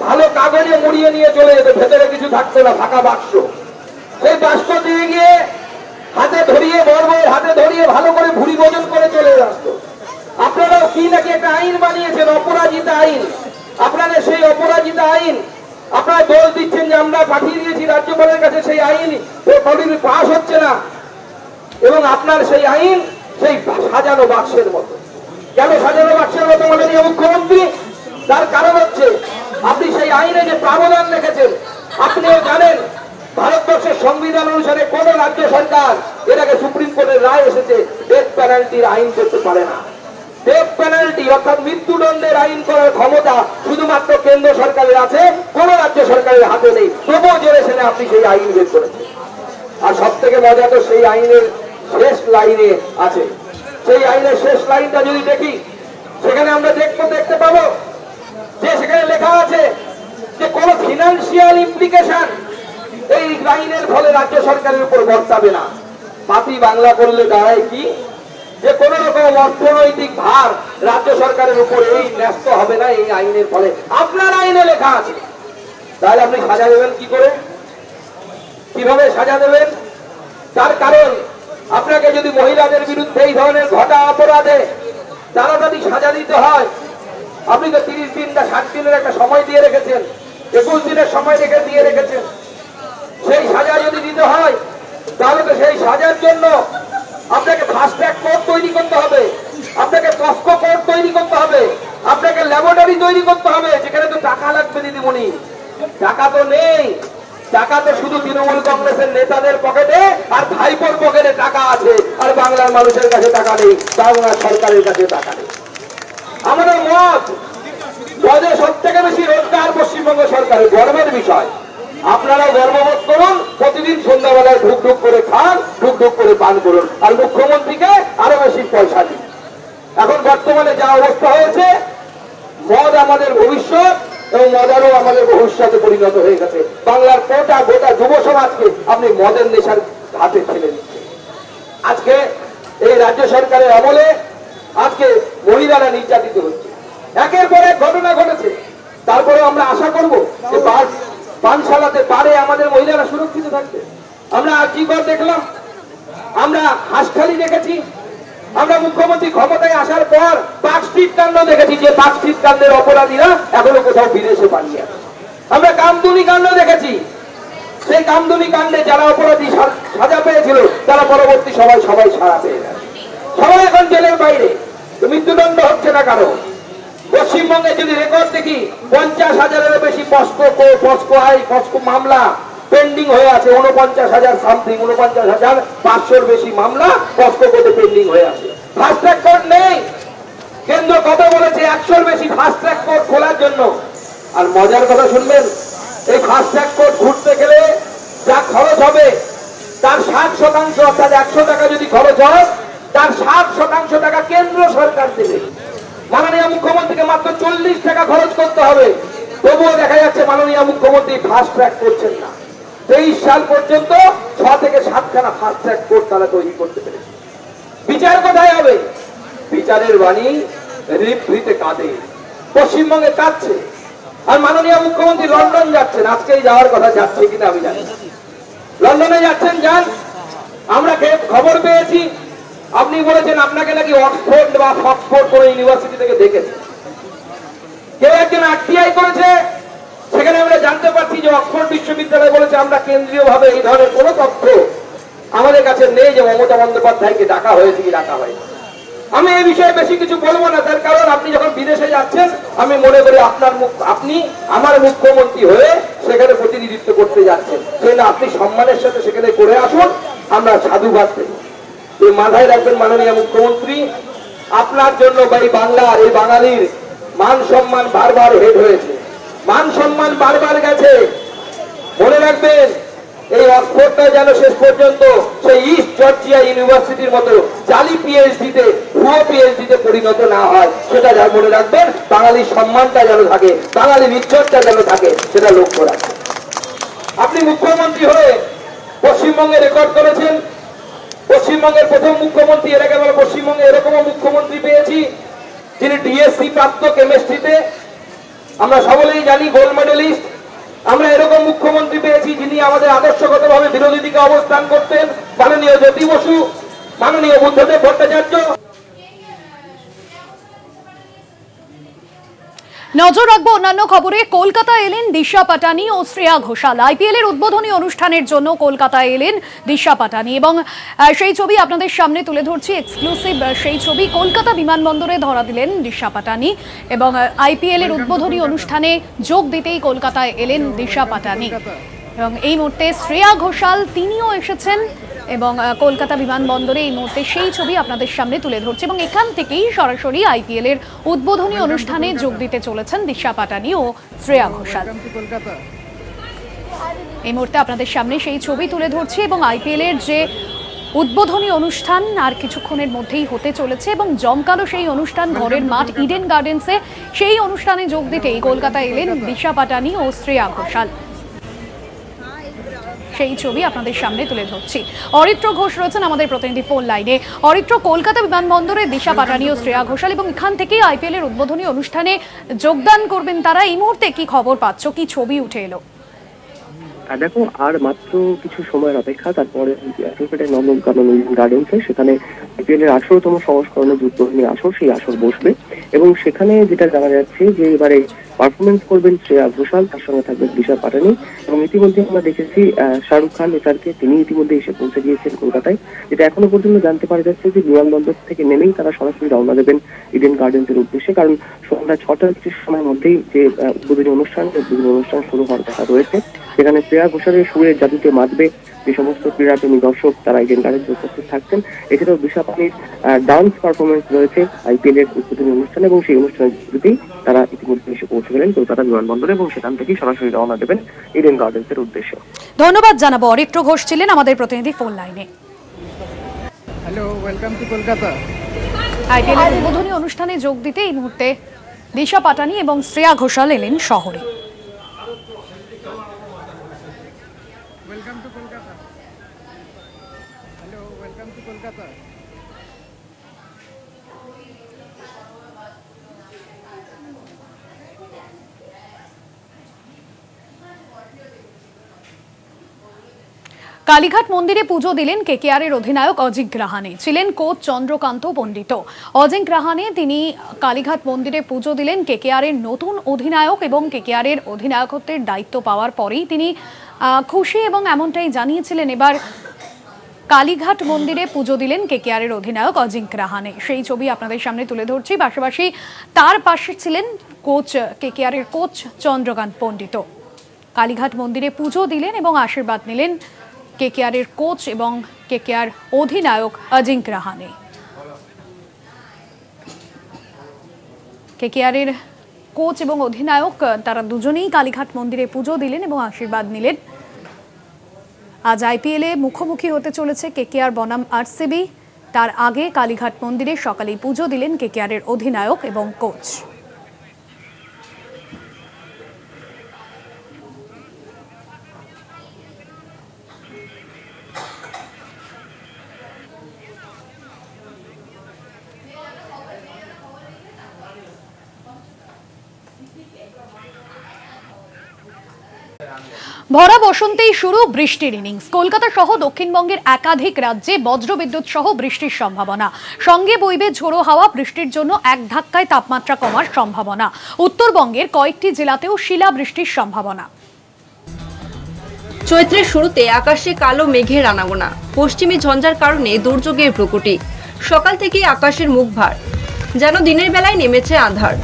ভালো কাগজে মুড়িয়ে নিয়ে চলে যেত, ভেতরে কিছু থাকতো না, ফাঁকা বাক্স। সেই বাক্স দিয়ে গিয়ে হাতে ধরিয়ে হাতে ধরিয়ে ভালো করে ভুড়ি ভোজন করে চলে আসতো। আপনারাও কি নাকি একটা আইন বানিয়েছেন, অপরাজিতা আইন। আপনারা সেই অপরাজিতা আইন আপনারা দোষ দিচ্ছেন যে আমরা পাঠিয়ে দিয়েছি রাজ্যপালের কাছে, সেই আইন পাস হচ্ছে না, এবং আপনার সেই আইন সেই সাজানো বাক্সের মতো। কেন সাজানো বাক্সের মতো মাননীয় মুখ্যমন্ত্রী? তার কারণ হচ্ছে আপনি সেই আইনে যে প্রাবধান রেখেছেন, আপনিও জানেন ভারতবর্ষের সংবিধান অনুসারে কোন রাজ্য সরকার, এর আগে সুপ্রিম কোর্টের রায় এসেছে, ডেথ পেনাল্টির আইন করতে পারে না। ডেথ পেনাল্টি অর্থাৎ মৃত্যুদণ্ডের আইন করার ক্ষমতা শুধুমাত্র কেন্দ্র সরকারের আছে, কোন রাজ্য সরকারের হাতে নেই। তবুও জেনেছেন আপনি সেই আইন বের করেছেন। আর সব থেকে মজা তো সেই আইনের শেষ লাইনে আছে। সেই আইনের শেষ লাইনটা যদি দেখি, সেখানে আমরা দেখতে পাবো যে সেখানে লেখা আছে যে কোন ফিনান্সিয়াল ইমপ্লিকেশন এই আইনের ফলে রাজ্য সরকারের উপর বর্তাবে না। পাতি বাংলা করলে দাঁড়ায় কি, যে কোনো রকম অর্থনৈতিক ভার রাজ্য সরকারের উপর এই ন্যস্ত হবে না এই আইনের ফলে। আপনার আইনে লেখা আছে, তাহলে আপনি সাজা দেবেন কি করে? কিভাবে সাজা দেবেন? তার কারণ আপনাকে যদি মহিলাদের বিরুদ্ধে এই ধরনের ঘটা অপরাধে তারা যদি সাজা দিতে হয়, আপনি তো 30 দিন বা 60 দিনের একটা সময় দিয়ে রেখেছেন, 21 দিনের সময় দিয়ে রেখেছেন। সেই সাজা যদি দিতে হয় তাহলে তো সেই সাজার জন্য আপনাকে ফাস্ট ট্র্যাক কোর্ট তৈরি করতে হবে, আপনাকে পস্কো কোর্ট তৈরি করতে হবে, আপনাকে ল্যাবরেটরি তৈরি করতে হবে, যেখানে তো টাকা লাগবে দিদিমণি। টাকা তো নেই, টাকা তো শুধু তৃণমূল কংগ্রেসের নেতাদের পকেটে আর ভাইপোর পকেটে টাকা আছে, আর বাংলার মানুষের কাছে টাকা নেই, বাংলার সরকারের কাছে টাকা নেই। আমাদের মত মদে সব থেকে বেশি রোজগার পশ্চিমবঙ্গ সরকারের, গর্বের বিষয়। আপনারা গর্ববোধ করুন, প্রতিদিন সন্ধ্যাবেলায় ঢুক ঢুক করে খান, ঢুক ঢুক করে পান করুন, আর মুখ্যমন্ত্রীকে আরো বেশি পয়সা দিন। এখন বর্তমানে যা অবস্থা হয়েছে, মদ আমাদের ভবিষ্যৎ এবং মদারও আমাদের ভবিষ্যতে পরিণত হয়ে গেছে। বাংলার গোটা যুব সমাজকে আপনি মদের নেশার হাতে ছেড়ে দিচ্ছেন। আজকে এই রাজ্য সরকারের আমলে আজকে মহিলারা নির্যাতিত হচ্ছে, একের পর এক ঘটনা ঘটেছে। তারপরে আমরা আশা করব যে পানশালাতে পারে আমাদের মহিলারা সুরক্ষিত থাকবে। আমরা আজীবন দেখলাম, আমরা হাঁসখালি দেখেছি, আমরা মুখ্যমন্ত্রী ক্ষমতায় আসার পর পার্কস্ট্রিট কাণ্ড দেখেছি, যে পার্কস্ট্রিট কাণ্ডের অপরাধীরা এখনো কোথাও বিদেশে পালিয়ে আছে। আমরা কামদুনি কাণ্ড দেখেছি, সেই কামদুনি কাণ্ডে যারা অপরাধী সাজা পেয়েছিল তারা পরবর্তী সবাই ছাড়া পেয়ে গেছে, সবাই এখন জেলের বাইরে, মৃত্যুদণ্ড হচ্ছে না কারো। পশ্চিমবঙ্গে যদি রেকর্ড দেখি, 50,000-এর বেশি পস্কো মামলা পেন্ডিং হয়ে আছে, 49,000 সামথিং, 49,500-র বেশি মামলা পস্কো কোর্টে পেন্ডিং হয়ে আছে। ফাস্ট ট্র্যাক কোর্ট নেই। কেন্দ্র কত বলেছে 100-র বেশি ফাস্ট ট্র্যাক কোর্ট খোলার জন্য। আর মজার কথা শুনবেন, এই ফাস্ট ট্র্যাক কোর্ট ঘুরতে গেলে যা খরচ হবে তার 60% অর্থাৎ 100 টাকা যদি খরচ হয়, তার 60% টাকা কেন্দ্র সরকার দেবে। মাননীয় মুখ্যমন্ত্রীকে মাত্র 40 টাকা খরচ করতে হবে। তবুও দেখা যাচ্ছে মাননীয় মুখ্যমন্ত্রী ফাস্ট ট্র্যাক করছেন না। 23 সাল পর্যন্ত 6 থেকে 7খানা ফাস্ট ট্র্যাক কোর্ট তারা তৈরি করতে পেরেছে। বিচার কোথায় হবে? বিচারের বাণী রিতে কাঁদে, পশ্চিমবঙ্গে কাঁদছে। আর মাননীয় মুখ্যমন্ত্রী লন্ডন যাচ্ছেন, আজকেই যাওয়ার কথা, যাচ্ছে কিনা আমি জানি। লন্ডনে যাচ্ছেন, যান। আমরা খবর পেয়েছি আপনি বলেছেন আপনাকে নাকি অক্সফোর্ড বা ফক্সফোর্ড কোনো ইউনিভার্সিটি থেকে দেখেছে। কেউ একজন আরটিআই করেছে, সেখানে আমরা জানতে পারছি যে অক্সফোর্ড বিশ্ববিদ্যালয় বলেছে আমরা কেন্দ্রীয়ভাবে এই ধরনের কোনো তথ্য আমাদের কাছে নেই যে মমতা বন্দ্যোপাধ্যায়কে ডাকা হয়েছে কি ডাকা হয়নি। আমি এই বিষয়ে বেশি কিছু বলবো না, তার কারণ আপনি যখন বিদেশে যাচ্ছেন, আমি মনে করি আপনি আমার মুখ্যমন্ত্রী হয়ে সেখানে প্রতিনিধিত্ব করতে যাচ্ছেন, সেই না আপনি সম্মানের সাথে সেখানে করে আসুন, আমরা সাধুবাদ দেব। মাথায় রাখবেন মাননীয় মুখ্যমন্ত্রী, আপনার জন্য এই বাংলার, এই বাঙালির মান সম্মান বারবার হেড হয়েছে, মান সম্মান বারবার গেছে। মনে রাখবেন, এই অক্সফোর্ডটা যেন শেষ পর্যন্ত সেই ইস্ট জর্জিয়া ইউনিভার্সিটির মতো জালি পিএইচডিতে, ভুয়ো পিএইচডিতে পরিণত না হয়, সেটা যা মনে রাখবেন। বাঙালির সম্মানটা যেন থাকে, বাঙালির ইজ্জতটা যেন থাকে, সেটা লক্ষ্য রাখবেন। আপনি মুখ্যমন্ত্রী হয়ে পশ্চিমবঙ্গে রেকর্ড করেছেন, পশ্চিমবঙ্গের প্রথম মুখ্যমন্ত্রী। এর আগে আমরা পশ্চিমবঙ্গে এরকমও মুখ্যমন্ত্রী পেয়েছি যিনি ডিএসসি প্রাপ্ত কেমিস্ট্রিতে, আমরা সকলেই জানি গোল্ড মেডেলিস্ট। আমরা এরকম মুখ্যমন্ত্রী পেয়েছি যিনি আমাদের আদর্শগতভাবে বিরোধী দিকে অবস্থান করতেন, মাননীয় জ্যোতি বসু, মাননীয় বুদ্ধদেব ভট্টাচার্য। নজর রাখবো অন্যান্য খবরে। কলকাতা এলেন দিশা পাটানি ও শ্রেয়া ঘোষাল। আইপিএল এর উদ্বোধনী অনুষ্ঠানের জন্য কলকাতায় এলেন দিশা পাটানি এবং সেই ছবি আপনাদের সামনে তুলে ধরছি, এক্সক্লুসিভ সেই ছবি। কলকাতা বিমানবন্দরে ধরা দিলেন দিশা পাটানি এবং আইপিএল এর উদ্বোধনী অনুষ্ঠানে যোগ দিতেই কলকাতায় এলেন দিশা পাটানি। এবং এই মুহূর্তে শ্রেয়া ঘোষাল তিনিও এসেছেন এবং কলকাতা বিমানবন্দরে এই মুহূর্তে সেই ছবি আপনাদের সামনে তুলে ধরছে এবং এখান থেকেই সরাসরি আইপিএল এর উদ্বোধনী অনুষ্ঠানে যোগ দিতে চলেছেন দিশা পাটানি ও শ্রেয়া ঘোষাল। এই মুহূর্তে আপনাদের সামনে সেই ছবি তুলে ধরছি এবং আইপিএল এর যে উদ্বোধনী অনুষ্ঠান আর কিছুক্ষণের মধ্যেই হতে চলেছে এবং জমকালো সেই অনুষ্ঠান, ঘরের মাঠ ইডেন গার্ডেন্সে, সেই অনুষ্ঠানে যোগ দিতেই কলকাতায় এলেন দিশা পাটানি ও শ্রেয়া ঘোষাল। সেই ছবি আপনাদের সামনে তুলে ধরছি। অরিত্র ঘোষ রয়েছেন আমাদের প্রতিনিধি ফোন লাইনে। অরিত্র, কলকাতা বিমানবন্দরে দিশা পাটানি ও শ্রেয়া ঘোষাল এবং এখান থেকেই আইপিএল এর উদ্বোধনী অনুষ্ঠানে যোগদান করবেন তারা। এই মুহূর্তে কি খবর পাচ্ছ, কি ছবি উঠে এলো? দেখো, আর মাত্র কিছু সময়ের অপেক্ষা, তারপরে নন্দনকানন গার্ডেন্সে সেখানে আইপিএল এর 18তম সংস্করণে উদ্বোধনী আসর, সেই আসর বসবে এবং সেখানে যেটা জানা যাচ্ছে যে এবারে পারফরমেন্স করবেন শ্রেয়া ঘোষাল, তার সঙ্গে থাকবে দিশা পাটানি এবং ইতিমধ্যে আমরা দেখেছি শাহরুখ খান এটাকে তিনি ইতিমধ্যে এসে পৌঁছে গিয়েছেন কলকাতায়। যেটা এখনো পর্যন্ত জানতে পারা যাচ্ছে যে বিমানবন্দর থেকে নেমেই তারা সরাসরি রওনা দেবেন ইডেন গার্ডেন্সের উদ্দেশ্যে, কারণ সন্ধ্যা 6টার কিছু সময়ের মধ্যেই যে উদ্বোধনী অনুষ্ঠান শুরু হওয়ার কথা রয়েছে। সেখানে শ্রেয়া ঘোষালের সুরের জাদুতে মাতবে যে সমস্ত ক্রীড়াপ্রেমী দর্শক তারা ইডেন গার্ডেন্সে উপস্থিত থাকছেন। এছাড়াও দিশা পাটানির ডান্স পারফরমেন্স রয়েছে আইপিএল এর উদ্বোধনী অনুষ্ঠানে এবং সেই অনুষ্ঠানের শুরুতেই তারা ইতিমধ্যে এসে পৌঁছে গেলেন কলকাতা বিমানবন্দরে এবং সেখান থেকেই সরাসরি রওনা দেবেন ইডেন গার্ডেন্সের উদ্দেশ্যে। ধন্যবাদ জানাবো। অরিত্র ঘোষ ছিলেন আমাদের প্রতিনিধি ফোন লাইনে। Hello, welcome to Kolkata. IPL এর উদ্বোধনী অনুষ্ঠানে যোগ দিতে এই মুহূর্তে দিশা পাটানি এবং শ্রেয়া ঘোষাল এলেন শহরে। Welcome to Kolkata. Hello, welcome to Kolkata. Kalighat মন্দিরে পুজো দিলেন কেকেআরের অধিনায়ক অজিঙ্ক রাহানে, ছিলেন কোচ চন্দ্রকান্ত পণ্ডিত। অজিঙ্ক রাহানে তিনি কালীঘাট মন্দিরে পুজো দিলেন কেকেআরের নতুন অধিনায়ক এবং কেকেআরের অধিনায়কত্বের দায়িত্ব পাওয়ার পরেই তিনি খুশি এবং এমনটাই জানিয়েছিলেন। এবার কালীঘাট মন্দিরে পুজো দিলেন কেকেআরের অধিনায়ক অজিঙ্ক রাহানে, সেই ছবি আপনাদের সামনে তুলে ধরছি। পাশাপাশি তার পাশে ছিলেন কোচ কেকেআরের কোচ চন্দ্রকান্ত পণ্ডিত। কালীঘাট মন্দিরে পুজো দিলেন এবং আশীর্বাদ নিলেন কেকেআরের কোচ এবং কেকেআর অধিনায়ক অজিঙ্ক রাহানে। কেকেআরের কোচ এবং অধিনায়ক তারা দুজনেই কালীঘাট মন্দিরে পুজো দিলেন এবং আশীর্বাদ নিলেন। আজ আইপিএলে মুখোমুখি হতে চলেছে কেকেআর বনাম আরসিবি। তার আগে কালীঘাট মন্দিরে সকালেই পুজো দিলেন কেকেআরের অধিনায়ক এবং কোচ। ভরা বসন্তেই শুরু বৃষ্টির ইনিংস। কলকাতা সহ দক্ষিণবঙ্গের একাধিক রাজ্যে বজ্রবিদ্যুৎ সহ বৃষ্টির সম্ভাবনা, সঙ্গে বইবে ঝোড়ো হাওয়া। বৃষ্টির জন্য এক ধাক্কায় তাপমাত্রা কমার সম্ভাবনা। উত্তরবঙ্গের কয়েকটি জেলাতেও শিলাবৃষ্টির সম্ভাবনা। চৈত্রের শুরুতে আকাশে কালো মেঘের আনাগোনা, পশ্চিমী ঝঞ্ঝার কারণে দুর্যোগের প্রকোটি। সকাল থেকেই আকাশের মুখ ভার, যেন দিনের বেলায় নেমেছে আঁধার।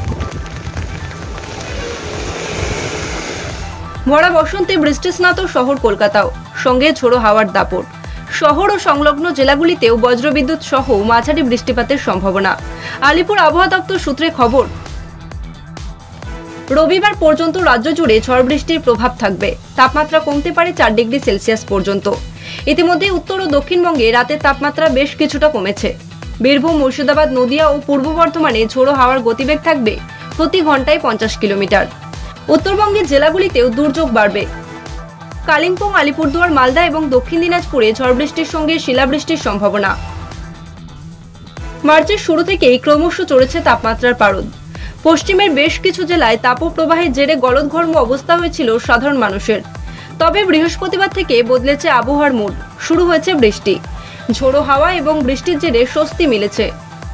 ভরা বসন্তে বৃষ্টিস্নাত শহর কলকাতাও, সঙ্গে ঝোড়ো হাওয়ার দাপট। শহর ও সংলগ্ন জেলাগুলিতেও বজ্রবিদ্যুৎ সহ মাঝারি বৃষ্টিপাতের সম্ভাবনা। আলিপুর আবহাওয়া দপ্তর সূত্রে খবর, রবিবার পর্যন্ত রাজ্য জুড়ে ঝড় বৃষ্টির প্রভাব থাকবে। তাপমাত্রা কমতে পারে 4 ডিগ্রি সেলসিয়াস পর্যন্ত। ইতিমধ্যে উত্তর ও দক্ষিণবঙ্গে রাতের তাপমাত্রা বেশ কিছুটা কমেছে। বীরভূম, মুর্শিদাবাদ, নদিয়া ও পূর্ব বর্ধমানে ঝোড়ো হাওয়ার গতিবেগ থাকবে প্রতি ঘন্টায় 50 কিলোমিটার। উত্তরবঙ্গের জেলাগুলিতেও দুর্যোগ বাড়বে। কালিম্পং, আলিপুরদুয়ার, মালদা এবং দক্ষিণ দিনাজপুরে ঝড় বৃষ্টির সঙ্গে শিলাবৃষ্টির সম্ভাবনা। মার্চের শুরু থেকেই ক্রমশ চড়েছে তাপমাত্রার পারদ। পশ্চিমের বেশ কিছু জেলায় তাপপ্রবাহের জেরে গলদঘর্ম অবস্থা হয়েছিল সাধারণ মানুষের। তবে বৃহস্পতিবার থেকে বদলেছে আবহাওয়ার মুড, শুরু হয়েছে বৃষ্টি। ঝোড়ো হাওয়া এবং বৃষ্টির জেরে স্বস্তি মিলেছে।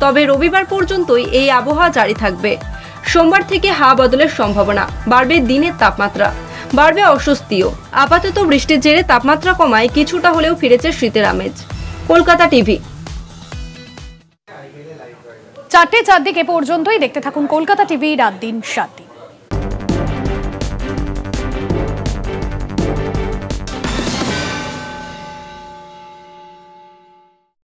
তবে রবিবার পর্যন্তই এই আবহাওয়া জারি থাকবে। সোমবার থেকে হাওয়া বদলের সম্ভাবনা, বাড়বে দিনের তাপমাত্রা, বাড়বে অস্বস্তিও। আপাতত বৃষ্টির জেরে তাপমাত্রা কমায় কিছুটা হলেও ফিরেছে শীতের আমেজ। কলকাতা টিভি। 4টে 4 দিকে পর্যন্তই দেখতে থাকুন কলকাতা টিভি, রাত দিন 7 দিন।